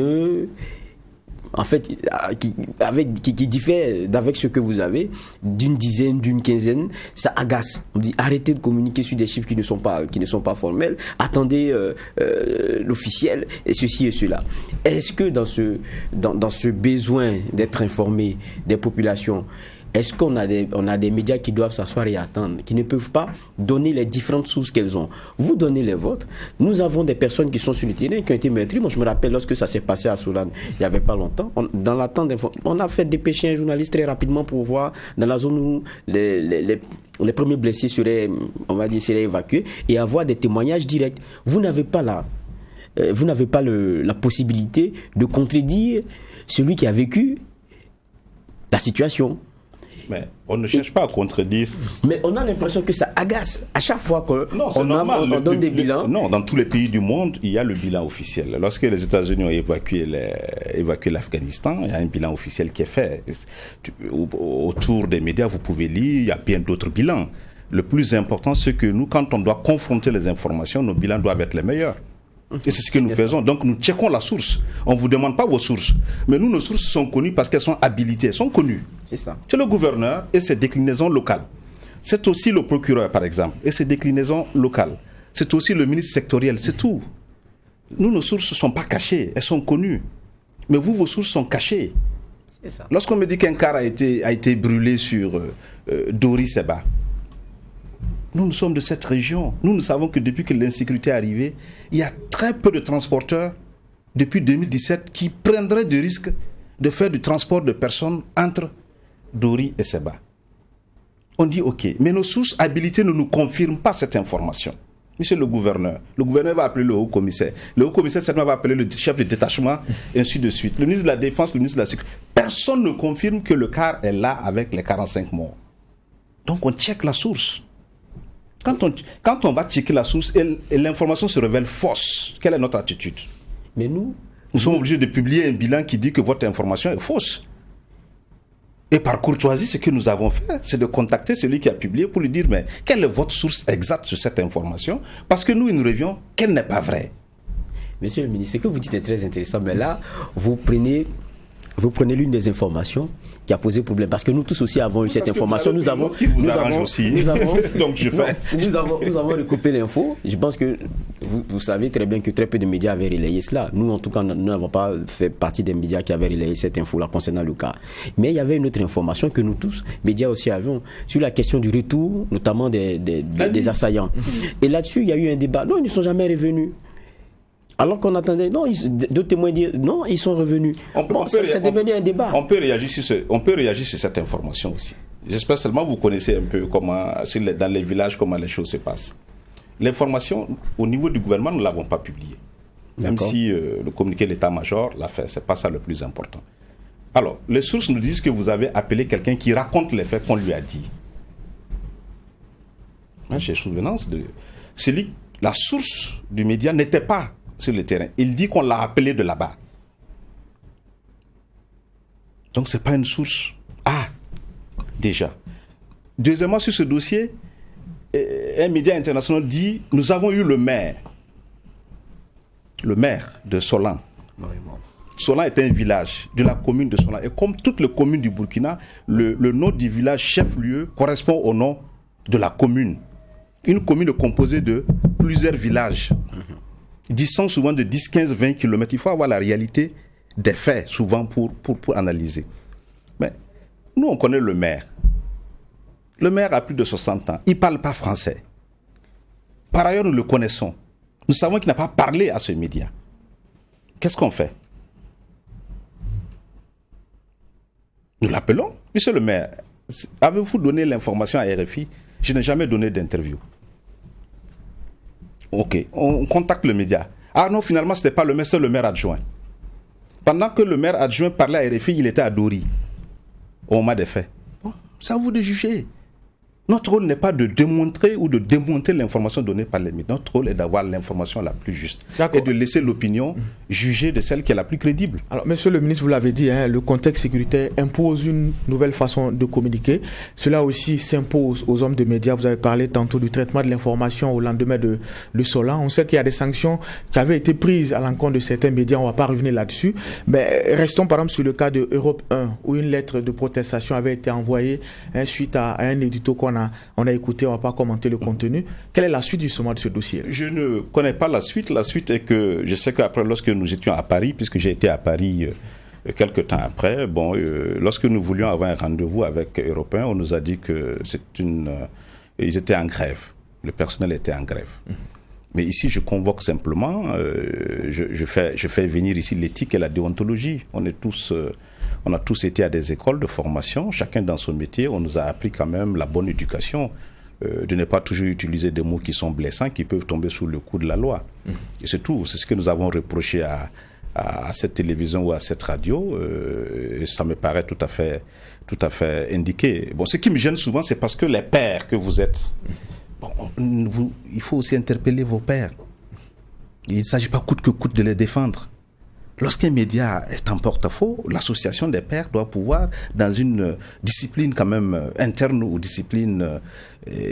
diffèrent d'avec ce que vous avez, d'une dizaine, d'une quinzaine, ça agace. On dit arrêtez de communiquer sur des chiffres qui ne sont pas formels, attendez l'officiel et ceci et cela. Est-ce que dans ce besoin d'être informé des populations, est-ce qu'on a des médias qui doivent s'asseoir et attendre, qui ne peuvent pas donner les différentes sources qu'elles ont? Vous donnez les vôtres. Nous avons des personnes qui sont sur le terrain, qui ont été meurtries. Moi, je me rappelle lorsque ça s'est passé à Soulane, il n'y avait pas longtemps. Dans l'attente on a fait dépêcher un journaliste très rapidement pour voir dans la zone où les premiers blessés seraient évacués et avoir des témoignages directs. Vous n'avez pas la possibilité de contredire celui qui a vécu la situation. Mais on ne cherche pas à contredire. Mais on a l'impression que ça agace à chaque fois qu'on donne des bilans. Non, dans tous les pays du monde, il y a le bilan officiel. Lorsque les États-Unis ont évacué l'Afghanistan, il y a un bilan officiel qui est fait. Autour des médias, vous pouvez lire, il y a bien d'autres bilans. le plus important, c'est que nous, quand on doit confronter les informations, nos bilans doivent être les meilleurs. Et c'est ce que nous faisons. Donc nous checkons la source. On ne vous demande pas vos sources. Mais nous, nos sources sont connues parce qu'elles sont habilitées, elles sont connues. C'est ça. C'est le gouverneur et ses déclinaisons locales. C'est aussi le procureur, par exemple, et ses déclinaisons locales. C'est aussi le ministre sectoriel, c'est tout. Nous, nos sources ne sont pas cachées, elles sont connues. Mais vous, vos sources sont cachées. C'est ça. Lorsqu'on me dit qu'un car a été brûlé sur Dori Seba, nous sommes de cette région. Nous savons que depuis que l'insécurité est arrivée, il y a très peu de transporteurs depuis 2017 qui prendraient le risque de faire du transport de personnes entre Dori et Seba. On dit ok, mais nos sources habilitées ne nous confirment pas cette information. Monsieur le gouverneur va appeler le haut-commissaire. Le haut-commissaire certainement va appeler le chef de détachement, et ainsi de suite. Le ministre de la Défense, le ministre de la Sécurité. Personne ne confirme que le car est là avec les 45 morts. Donc on check la source. Quand on va checker la source et l'information se révèle fausse, quelle est notre attitude? Mais nous sommes obligés de publier un bilan qui dit que votre information est fausse. Et par courtoisie, ce que nous avons fait, c'est de contacter celui qui a publié pour lui dire, mais quelle est votre source exacte sur cette information? Parce que nous rêvions qu'elle n'est pas vraie. Monsieur le ministre, ce que vous dites est très intéressant, mais là, vous prenez l'une des informations qui a posé problème. Parce que nous tous aussi avons eu cette information. Nous avons recoupé l'info. Je pense que vous savez très bien que très peu de médias avaient relayé cela. Nous, en tout cas, nous n'avons pas fait partie des médias qui avaient relayé cette info-là concernant le cas. Mais il y avait une autre information que nous tous, médias aussi, avions sur la question du retour, notamment des assaillants. Et là-dessus, il y a eu un débat. Non, ils ne sont jamais revenus. Alors qu'on attendait, non, d'autres témoins disent, non, ils sont revenus. C'est devenu un débat. On peut réagir sur cette information aussi. J'espère seulement que vous connaissez un peu comment, dans les villages, comment les choses se passent. L'information, au niveau du gouvernement, nous ne l'avons pas publiée. Même si le communiqué de l'état-major l'a fait, ce n'est pas ça le plus important. Alors, les sources nous disent que vous avez appelé quelqu'un qui raconte les faits qu'on lui a dit. Moi, j'ai souvenance de... La source du média n'était pas sur le terrain. Il dit qu'on l'a appelé de là-bas. Donc, ce n'est pas une source. Ah, déjà. Deuxièmement, sur ce dossier, un média international dit, nous avons eu le maire de Solan. Solan est un village de la commune de Solan. Et comme toutes les communes du Burkina, le nom du village chef-lieu correspond au nom de la commune. Une commune composée de plusieurs villages. Distance souvent de 10, 15, 20 km. Il faut avoir la réalité des faits, souvent, pour analyser. Mais nous, on connaît le maire. Le maire a plus de 60 ans. Il ne parle pas français. Par ailleurs, nous le connaissons. Nous savons qu'il n'a pas parlé à ce média. Qu'est-ce qu'on fait? Nous l'appelons. Monsieur le maire, avez-vous donné l'information à RFI? Je n'ai jamais donné d'interview. Ok, on contacte le média. Ah non, finalement, ce n'était pas le maire, c'est le maire adjoint. Pendant que le maire adjoint parlait à RFI, il était à Dori, au moment des faits. Bon, c'est à vous de juger. Notre rôle n'est pas de démontrer ou de démonter l'information donnée par les médias. Notre rôle est d'avoir l'information la plus juste et de laisser l'opinion juger de celle qui est la plus crédible. Alors, monsieur le ministre, vous l'avez dit, le contexte sécuritaire impose une nouvelle façon de communiquer. Cela aussi s'impose aux hommes de médias. Vous avez parlé tantôt du traitement de l'information au lendemain de le Solan. On sait qu'il y a des sanctions qui avaient été prises à l'encontre de certains médias. On ne va pas revenir là-dessus. Mais restons par exemple sur le cas de Europe 1, où une lettre de protestation avait été envoyée suite à un édito qu'on a écouté, on ne va pas commenter le contenu. Quelle est la suite justement de ce dossier? Je ne connais pas la suite. La suite est que je sais qu'après, lorsque nous étions à Paris, puisque j'ai été à Paris quelques temps après, lorsque nous voulions avoir un rendez-vous avec Européens, on nous a dit que ils étaient en grève. Le personnel était en grève. Mais ici, je convoque simplement, je fais venir ici l'éthique et la déontologie. On a tous été à des écoles de formation, chacun dans son métier. On nous a appris quand même la bonne éducation, de ne pas toujours utiliser des mots qui sont blessants, qui peuvent tomber sous le coup de la loi. Et c'est tout. C'est ce que nous avons reproché à cette télévision ou à cette radio. Et ça me paraît tout à fait indiqué. Bon, ce qui me gêne souvent, c'est parce que les pères que vous êtes, il faut aussi interpeller vos pères. Il ne s'agit pas coûte que coûte de les défendre. lorsqu'un média est en porte-à-faux, l'association des pairs doit pouvoir, dans une discipline quand même interne ou discipline,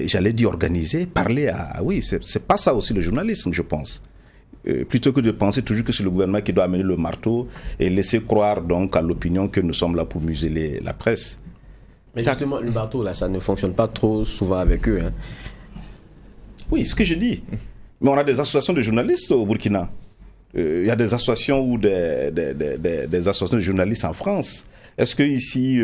j'allais dire organisée, parler à... Oui, c'est pas ça aussi le journalisme, je pense. Plutôt que de penser toujours que c'est le gouvernement qui doit amener le marteau et laisser croire donc à l'opinion que nous sommes là pour museler la presse. Mais justement, le marteau, là, ça ne fonctionne pas trop souvent avec eux. Hein. Oui, ce que je dis. Mais on a des associations de journalistes au Burkina. Il y a des associations ou des associations de journalistes en France. Est-ce que ici,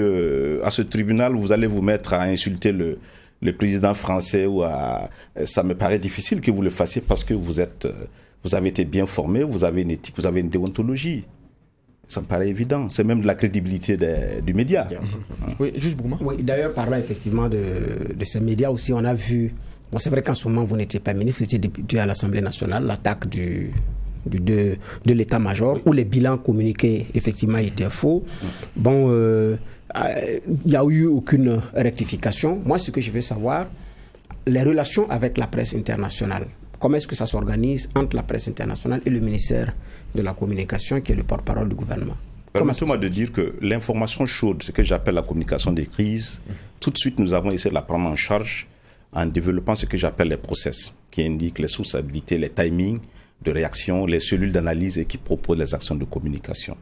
à ce tribunal, vous allez vous mettre à insulter le président français ou à... Ça me paraît difficile que vous le fassiez parce que vous avez été bien formé, vous avez une éthique, vous avez une déontologie. Ça me paraît évident. C'est même de la crédibilité du média. Oui, juge Bouma. Oui, d'ailleurs, parlant effectivement de ces médias aussi, on a vu... Bon, c'est vrai qu'en ce moment, vous n'étiez pas ministre, vous étiez député à l'Assemblée nationale, l'attaque de l'état-major, où les bilans communiqués, effectivement, étaient faux. Bon, il n'y a eu aucune rectification. Moi, ce que je veux savoir, les relations avec la presse internationale, comment est-ce que ça s'organise entre la presse internationale et le ministère de la Communication, qui est le porte-parole du gouvernement? Permettez-moi de dire que l'information chaude, ce que j'appelle la communication des crises, tout de suite, nous avons essayé de la prendre en charge en développant ce que j'appelle les process, qui indiquent les sources habilitées, les timings de réaction, les cellules d'analyse et qui proposent les actions de communication.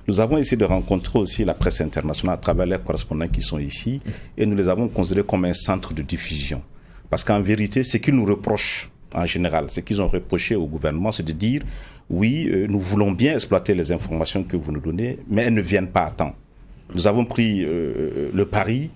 Nous avons essayé de rencontrer aussi la presse internationale à travers les correspondants qui sont ici et nous les avons considérés comme un centre de diffusion. Parce qu'en vérité, ce qu'ils nous reprochent en général, ce qu'ils ont reproché au gouvernement, c'est de dire oui, nous voulons bien exploiter les informations que vous nous donnez, mais elles ne viennent pas à temps. Nous avons pris le pari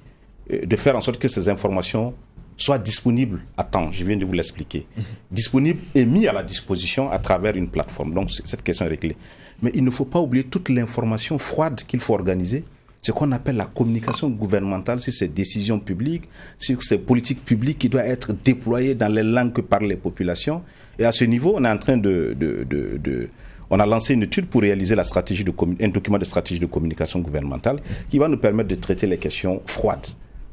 de faire en sorte que ces informations soient disponibles à temps. Je viens de vous l'expliquer. Disponibles et mis à la disposition à travers une plateforme. Donc cette question est réglée. Mais il ne faut pas oublier toute l'information froide qu'il faut organiser. Ce qu'on appelle la communication gouvernementale sur ces décisions publiques, sur ces politiques publiques qui doivent être déployées dans les langues que parlent les populations. Et à ce niveau, on est en train on a lancé une étude pour réaliser un document de stratégie de communication gouvernementale qui va nous permettre de traiter les questions froides.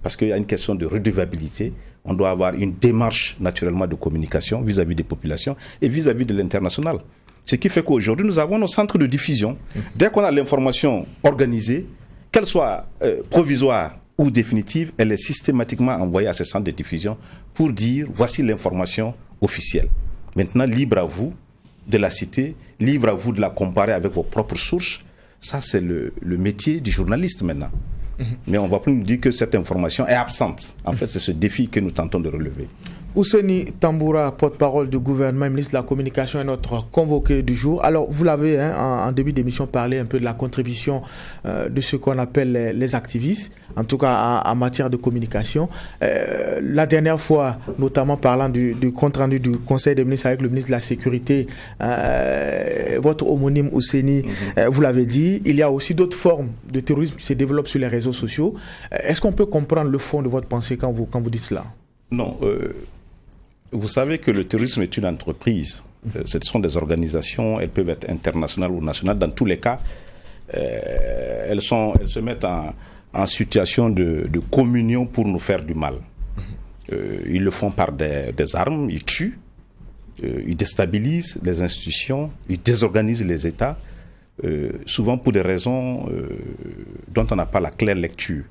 Parce qu'il y a une question de redevabilité. On doit avoir une démarche naturellement de communication vis-à-vis des populations et vis-à-vis de l'international. Ce qui fait qu'aujourd'hui, nous avons nos centres de diffusion. Dès qu'on a l'information organisée, qu'elle soit provisoire ou définitive, elle est systématiquement envoyée à ces centres de diffusion pour dire voici l'information officielle. Maintenant, libre à vous de la citer, libre à vous de la comparer avec vos propres sources. Ça, c'est le métier du journaliste maintenant. Mais on ne va plus nous dire que cette information est absente. En fait, c'est ce défi que nous tentons de relever. Ousseini Tamboura, porte-parole du gouvernement, ministre de la Communication, est notre convoqué du jour. Alors, vous l'avez, en début d'émission, parlé un peu de la contribution de ce qu'on appelle les activistes, en tout cas en matière de communication. La dernière fois, notamment parlant du compte-rendu du Conseil des ministres avec le ministre de la Sécurité, votre homonyme Ousseini, vous l'avez dit, il y a aussi d'autres formes de terrorisme qui se développent sur les réseaux sociaux. Est-ce qu'on peut comprendre le fond de votre pensée quand vous dites cela? Non. Vous savez que le terrorisme est une entreprise. Ce sont des organisations, elles peuvent être internationales ou nationales. Dans tous les cas, elles se mettent en situation de communion pour nous faire du mal. Ils le font par des armes, ils tuent, ils déstabilisent les institutions, ils désorganisent les États, souvent pour des raisons dont on n'a pas la claire lecture.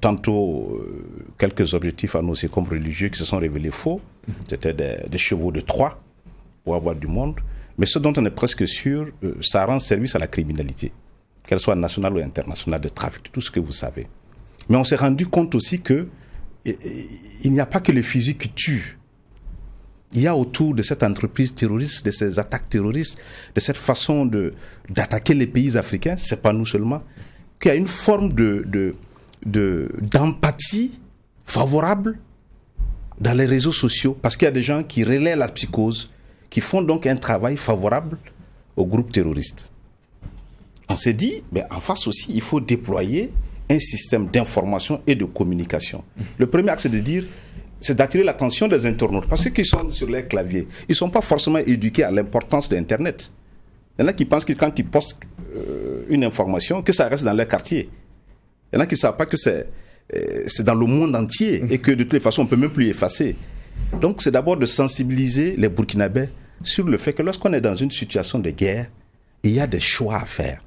Tantôt quelques objectifs annoncés comme religieux qui se sont révélés faux, c'était des chevaux de Troie pour avoir du monde, mais ce dont on est presque sûr, ça rend service à la criminalité, qu'elle soit nationale ou internationale, de trafic, tout ce que vous savez. Mais on s'est rendu compte aussi que il n'y a pas que les fusils qui tuent. Il y a autour de cette entreprise terroriste, de ces attaques terroristes, de cette façon d'attaquer les pays africains, c'est pas nous seulement, qu'il y a une forme d'empathie favorable dans les réseaux sociaux, parce qu'il y a des gens qui relaient la psychose, qui font donc un travail favorable aux groupes terroristes. On s'est dit, en face aussi, il faut déployer un système d'information et de communication. Le premier axe, c'est d'attirer l'attention des internautes, parce qu'ils sont sur les claviers, ils ne sont pas forcément éduqués à l'importance d'Internet. Il y en a qui pensent que quand ils postent une information, que ça reste dans leur quartier. Il y en a qui ne savent pas que c'est dans le monde entier et que de toutes les façons, on ne peut même plus effacer. Donc, c'est d'abord de sensibiliser les Burkinabés sur le fait que lorsqu'on est dans une situation de guerre, il y a des choix à faire.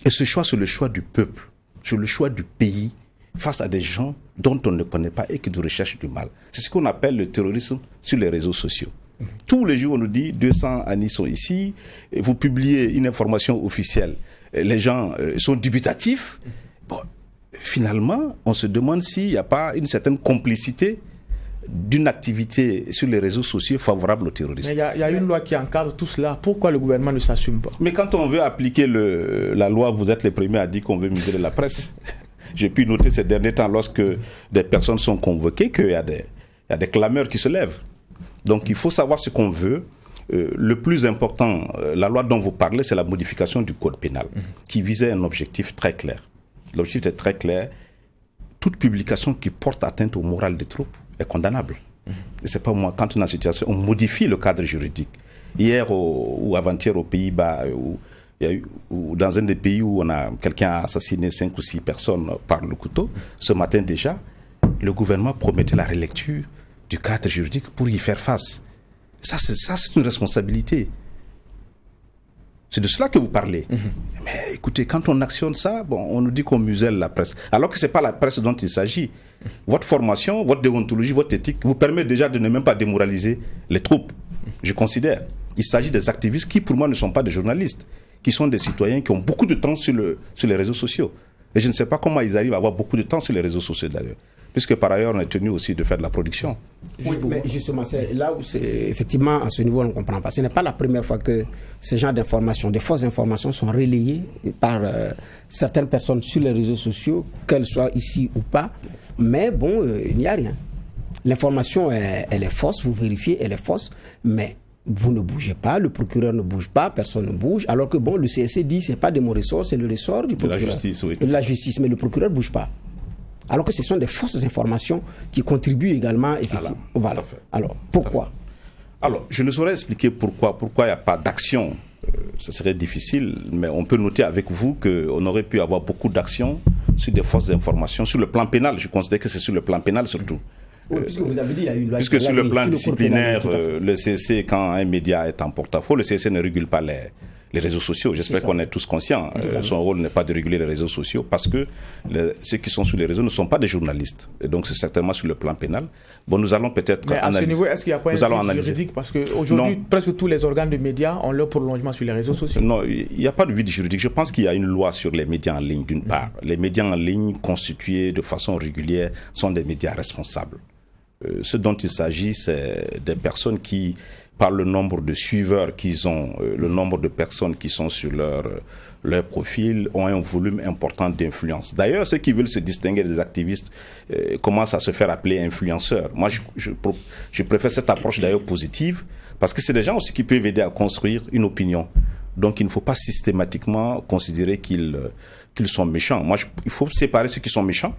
Et ce choix, c'est le choix du peuple, c'est le choix du pays face à des gens dont on ne connaît pas et qui nous recherchent du mal. C'est ce qu'on appelle le terrorisme sur les réseaux sociaux. Tous les jours, on nous dit 200 Anis sont ici, et vous publiez une information officielle. Les gens sont dubitatifs. Bon, finalement, on se demande s'il n'y a pas une certaine complicité d'une activité sur les réseaux sociaux favorable au terrorisme. Mais il y a une loi qui encadre tout cela. Pourquoi le gouvernement ne s'assume pas? Mais quand on veut appliquer la loi, vous êtes les premiers à dire qu'on veut museler la presse. J'ai pu noter ces derniers temps, lorsque des personnes sont convoquées, qu'il y a des clameurs qui se lèvent. Donc il faut savoir ce qu'on veut. Le plus important, la loi dont vous parlez, c'est la modification du code pénal, qui visait un objectif très clair. L'objectif est très clair. Toute publication qui porte atteinte au moral des troupes est condamnable. Et c'est pas moi, quand on est en situation, on modifie le cadre juridique. Hier ou avant-hier aux Pays-Bas, ou dans un des pays où quelqu'un a assassiné 5 ou 6 personnes par le couteau, ce matin déjà, le gouvernement promettait la relecture du cadre juridique pour y faire face. Ça, c'est une responsabilité. C'est de cela que vous parlez. Mais écoutez, quand on actionne ça, on nous dit qu'on muselle la presse. Alors que ce n'est pas la presse dont il s'agit. Votre formation, votre déontologie, votre éthique vous permet déjà de ne même pas démoraliser les troupes. Je considère. Il s'agit des activistes qui, pour moi, ne sont pas des journalistes, qui sont des citoyens qui ont beaucoup de temps sur les réseaux sociaux. Et je ne sais pas comment ils arrivent à avoir beaucoup de temps sur les réseaux sociaux d'ailleurs. Puisque par ailleurs, on est tenu aussi de faire de la production. Oui, mais justement, c'est là où effectivement, à ce niveau, on ne comprend pas. Ce n'est pas la première fois que ce genre d'informations, des fausses informations, sont relayées par certaines personnes sur les réseaux sociaux, qu'elles soient ici ou pas. Mais bon, il n'y a rien. L'information, elle est fausse, vous vérifiez, elle est fausse, mais vous ne bougez pas, le procureur ne bouge pas, personne ne bouge, alors que bon, le CSC dit c'est pas de mon ressort, c'est le ressort du procureur. De la justice, oui. De la justice, mais le procureur ne bouge pas. Alors que ce sont des fausses informations qui contribuent également, effectivement. Voilà. Alors, pourquoi? Alors, je ne saurais expliquer pourquoi il n'y a pas d'action. Ce serait difficile, mais on peut noter avec vous qu'on aurait pu avoir beaucoup d'actions sur des fausses informations. Sur le plan pénal, je considère que c'est sur le plan pénal surtout. Oui, puisque vous avez dit, il y a une loi. Puisque sur le plan disciplinaire, le CSC, quand un média est en porte-à-faux, le CSC ne régule pas les réseaux sociaux. J'espère qu'on est tous conscients. Son rôle n'est pas de réguler les réseaux sociaux parce que ceux qui sont sur les réseaux ne sont pas des journalistes. Et donc c'est certainement sur le plan pénal. Bon, nous allons peut-être analyser. Mais à ce niveau, est-ce qu'il n'y a pas un vide juridique? Parce qu'aujourd'hui, presque tous les organes de médias ont leur prolongement sur les réseaux sociaux. Non, il n'y a pas de vide juridique. Je pense qu'il y a une loi sur les médias en ligne, d'une part. Les médias en ligne constitués de façon régulière sont des médias responsables. Ce dont il s'agit, c'est des personnes qui, par le nombre de suiveurs qu'ils ont, le nombre de personnes qui sont sur leur profil, ont un volume important d'influence. D'ailleurs, ceux qui veulent se distinguer des activistes commencent à se faire appeler influenceurs. Moi, je préfère cette approche d'ailleurs positive, parce que c'est des gens aussi qui peuvent aider à construire une opinion. Donc, il ne faut pas systématiquement considérer qu'ils sont méchants. Moi, il faut séparer ceux qui sont méchants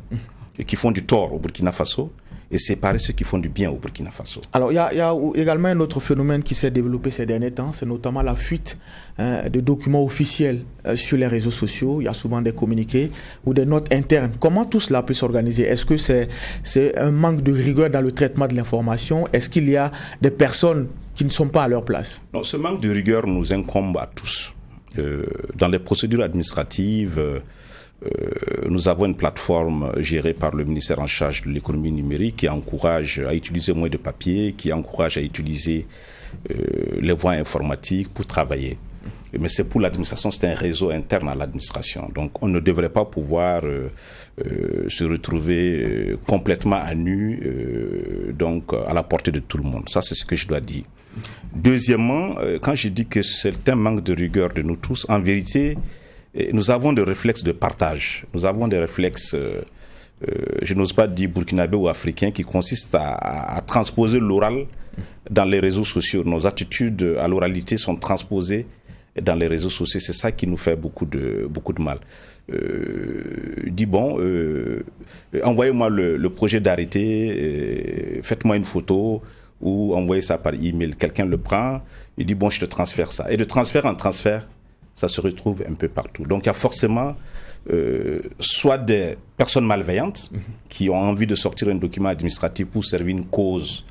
et qui font du tort au Burkina Faso, et séparer ceux qui font du bien au Burkina Faso. Alors, il y a également un autre phénomène qui s'est développé ces derniers temps, c'est notamment la fuite de documents officiels sur les réseaux sociaux. Il y a souvent des communiqués ou des notes internes. Comment tout cela peut s'organiser? Est-ce que c'est un manque de rigueur dans le traitement de l'information? Est-ce qu'il y a des personnes qui ne sont pas à leur place? Non, ce manque de rigueur nous incombe à tous. Dans les procédures administratives, nous avons une plateforme gérée par le ministère en charge de l'économie numérique qui encourage à utiliser moins de papier, qui encourage à utiliser les voies informatiques pour travailler. Mais c'est pour l'administration, c'est un réseau interne à l'administration. Donc on ne devrait pas pouvoir se retrouver complètement à nu, donc à la portée de tout le monde. Ça, c'est ce que je dois dire. Deuxièmement, quand je dis que c'est un manque de rigueur de nous tous, en vérité, nous avons des réflexes de partage. Nous avons des réflexes, je n'ose pas dire burkinabé ou africains, qui consistent à transposer l'oral dans les réseaux sociaux. Nos attitudes à l'oralité sont transposées dans les réseaux sociaux. C'est ça qui nous fait beaucoup de mal. Envoyez-moi le projet d'arrêté, faites-moi une photo ou envoyez ça par email. Quelqu'un le prend, il dit bon, je te transfère ça. Et de transfert en transfert, ça se retrouve un peu partout. Donc il y a forcément soit des personnes malveillantes qui ont envie de sortir un document administratif pour servir une cause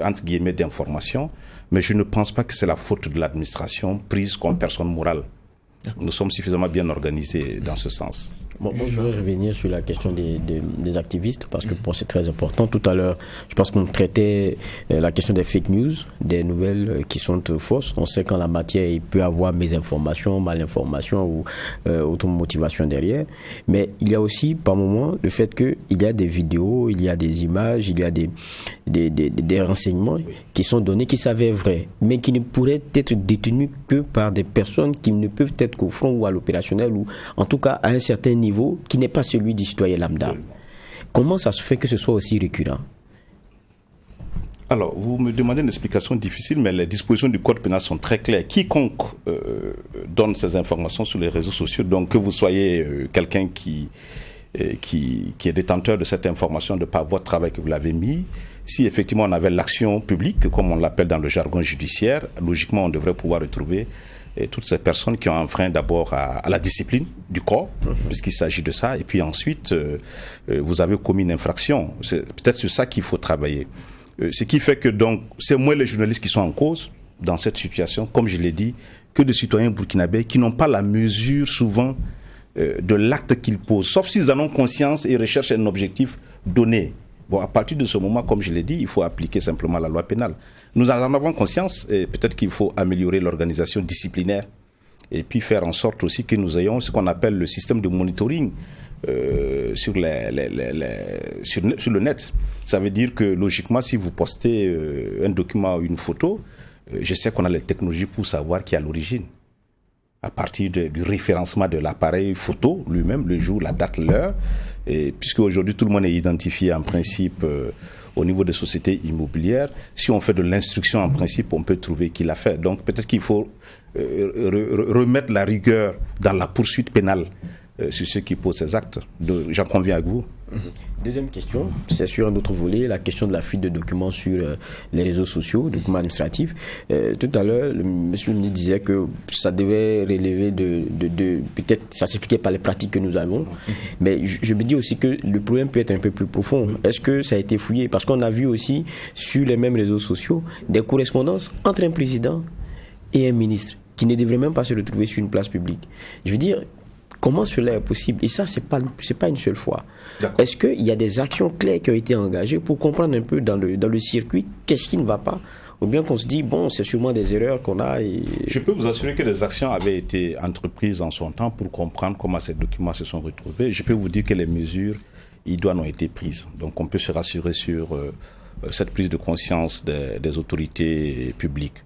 entre guillemets, d'information, mais je ne pense pas que c'est la faute de l'administration prise comme personne morale. Nous sommes suffisamment bien organisés dans ce sens. Bon, moi, je veux revenir sur la question des activistes, parce que pour c'est très important. Tout à l'heure, je pense qu'on traitait la question des fake news, des nouvelles qui sont fausses. On sait qu'en la matière, il peut y avoir mésinformation, malinformation ou automotivation derrière. Mais il y a aussi, par moment, le fait qu'il y a des vidéos, il y a des images, il y a des renseignements qui sont donnés, qui s'avèrent vrais, mais qui ne pourraient être détenus que par des personnes qui ne peuvent être qu'au front ou à l'opérationnel, ou en tout cas à un certain niveau qui n'est pas celui du citoyen lambda. Comment ça se fait que ce soit aussi récurrent? Alors, vous me demandez une explication difficile, mais les dispositions du code pénal sont très claires. Quiconque donne ces informations sur les réseaux sociaux, donc que vous soyez quelqu'un qui est détenteur de cette information de par votre travail que vous l'avez mis, si effectivement on avait l'action publique, comme on l'appelle dans le jargon judiciaire, logiquement on devrait pouvoir retrouver toutes ces personnes qui ont enfreint d'abord à la discipline du corps, puisqu'il s'agit de ça, et puis ensuite vous avez commis une infraction. C'est peut-être sur ça qu'il faut travailler. Ce qui fait que donc c'est moins les journalistes qui sont en cause dans cette situation, comme je l'ai dit, que des citoyens burkinabés qui n'ont pas la mesure souvent de l'acte qu'ils posent, sauf s'ils en ont conscience et recherchent un objectif donné. Bon, à partir de ce moment, comme je l'ai dit, il faut appliquer simplement la loi pénale. Nous en avons conscience et peut-être qu'il faut améliorer l'organisation disciplinaire et puis faire en sorte aussi que nous ayons ce qu'on appelle le système de monitoring sur le net. Ça veut dire que logiquement, si vous postez un document ou une photo, je sais qu'on a les technologies pour savoir qui est à l'origine. À partir du référencement de l'appareil photo lui-même, le jour, la date, l'heure, et puisque aujourd'hui tout le monde est identifié en principe au niveau des sociétés immobilières, si on fait de l'instruction en principe, on peut trouver qui l'a fait. Donc peut-être qu'il faut remettre la rigueur dans la poursuite pénale sur ceux qui posent ces actes. J'en conviens avec vous. Deuxième question, c'est sur un autre volet, la question de la fuite de documents sur les réseaux sociaux, documents administratifs. Tout à l'heure, monsieur le ministre disait que ça devait relever peut-être, ça s'expliquait par les pratiques que nous avons, mais je me dis aussi que le problème peut être un peu plus profond. Est-ce que ça a été fouillé? Parce qu'on a vu aussi sur les mêmes réseaux sociaux des correspondances entre un président et un ministre qui ne devraient même pas se retrouver sur une place publique. Je veux dire, comment cela est possible? Et ça, c'est pas une seule fois. Est-ce qu'il y a des actions claires qui ont été engagées pour comprendre un peu dans le circuit qu'est-ce qui ne va pas? Ou bien qu'on se dit, bon, c'est sûrement des erreurs qu'on a. Je peux vous assurer que des actions avaient été entreprises en son temps pour comprendre comment ces documents se sont retrouvés. Je peux vous dire que les mesures idoines ont été prises. Donc on peut se rassurer sur cette prise de conscience des autorités publiques.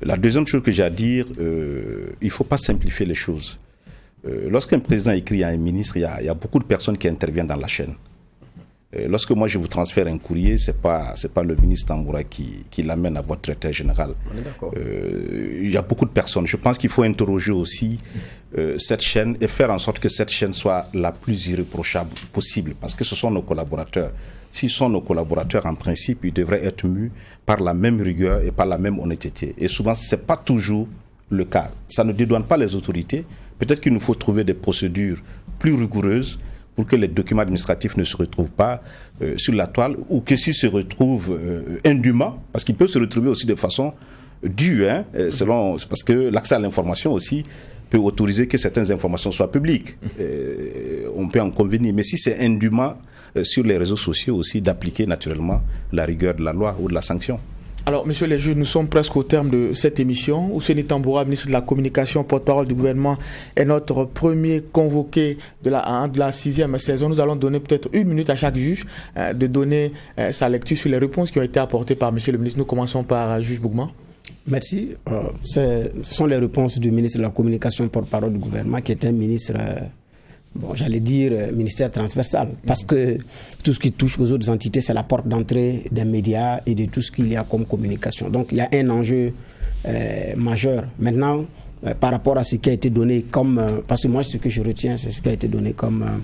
La deuxième chose que j'ai à dire, il ne faut pas simplifier les choses. Lorsqu'un président écrit à un ministre, il y a beaucoup de personnes qui interviennent dans la chaîne. Lorsque moi je vous transfère un courrier, c'est pas le ministre Tamboura qui l'amène à votre directeur général. On est d'accord. Il y a beaucoup de personnes. Je pense qu'il faut interroger aussi cette chaîne et faire en sorte que cette chaîne soit la plus irréprochable possible, parce que ce sont nos collaborateurs. S'ils sont nos collaborateurs, en principe, ils devraient être mus par la même rigueur et par la même honnêteté. Et souvent, c'est pas toujours le cas. Ça ne dédouane pas les autorités. Peut-être qu'il nous faut trouver des procédures plus rigoureuses pour que les documents administratifs ne se retrouvent pas sur la toile, ou que s'ils se retrouvent indûment, parce qu'ils peuvent se retrouver aussi de façon due, parce que l'accès à l'information aussi peut autoriser que certaines informations soient publiques. On peut en convenir. Mais si c'est indûment sur les réseaux sociaux aussi, d'appliquer naturellement la rigueur de la loi ou de la sanction. Alors, messieurs les juges, nous sommes presque au terme de cette émission. Ousseini Tamboura, ministre de la Communication, porte-parole du gouvernement, est notre premier convoqué de la 6e saison. Nous allons donner peut-être 1 minute à chaque juge de donner sa lecture sur les réponses qui ont été apportées par monsieur le ministre. Nous commençons par juge Bougma. Merci. Ce sont les réponses du ministre de la Communication, porte-parole du gouvernement, qui est un ministre... j'allais dire ministère transversal, parce que tout ce qui touche aux autres entités, c'est la porte d'entrée des médias et de tout ce qu'il y a comme communication. Donc il y a un enjeu majeur. Maintenant, par rapport à ce qui a été donné comme... parce que moi, ce que je retiens, c'est ce qui a été donné comme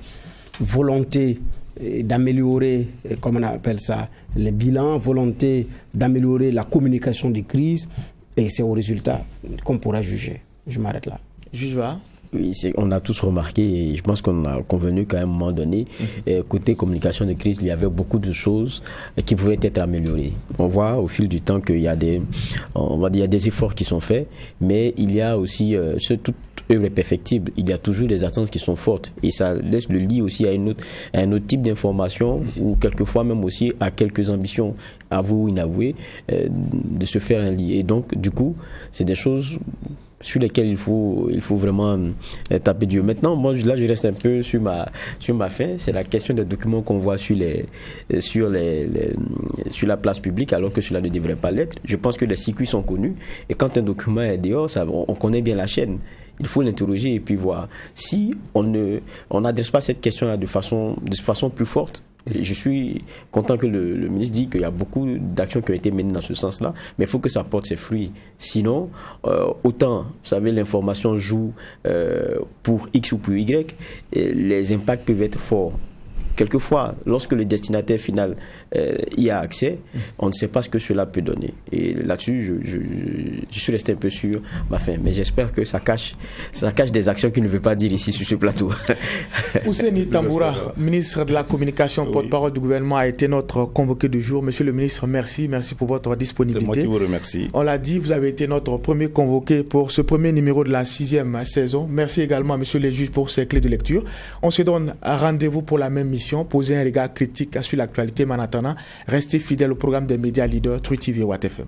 volonté d'améliorer, comment on appelle ça, les bilans, volonté d'améliorer la communication des crises, et c'est au résultat qu'on pourra juger. Je m'arrête là. Juge Va. Oui, on a tous remarqué, et je pense qu'on a convenu qu'à un moment donné, côté communication de crise, il y avait beaucoup de choses qui pouvaient être améliorées. On voit au fil du temps qu'il y a des efforts qui sont faits, mais il y a aussi, toute œuvre est perfectible, il y a toujours des attentes qui sont fortes, et ça laisse le lit aussi à un autre type d'information, ou quelquefois même aussi à quelques ambitions, avouées ou inavouées, de se faire un lit. Et donc, du coup, c'est des choses sur lesquelles il faut vraiment taper Dieu. Maintenant, moi, là, je reste un peu sur ma fin. C'est la question des documents qu'on voit sur la place publique, alors que cela ne devrait pas l'être. Je pense que les circuits sont connus, et quand un document est dehors, on connaît bien la chaîne. Il faut l'interroger et puis voir. Si on n'adresse pas cette question-là de façon plus forte, je suis content que le ministre dise qu'il y a beaucoup d'actions qui ont été menées dans ce sens-là, mais il faut que ça porte ses fruits. Sinon, autant, vous savez, l'information joue pour X ou pour Y, et les impacts peuvent être forts. Quelquefois, lorsque le destinataire final y a accès, on ne sait pas ce que cela peut donner. Et là-dessus, je suis resté un peu sur ma fin. Mais j'espère que ça cache des actions qu'il ne veut pas dire ici sur ce plateau. Ousseini Tamboura, ministre de la Communication, porte-parole du gouvernement, a été notre convoqué du jour. Monsieur le ministre, merci pour votre disponibilité. C'est moi qui vous remercie. On l'a dit, vous avez été notre premier convoqué pour ce premier numéro de la 6e saison. Merci également à monsieur le juge pour ses clés de lecture. On se donne rendez-vous pour la même mission. Poser un regard critique sur l'actualité, mais en attendant, restez fidèles au programme des médias leaders True TV et Watt FM.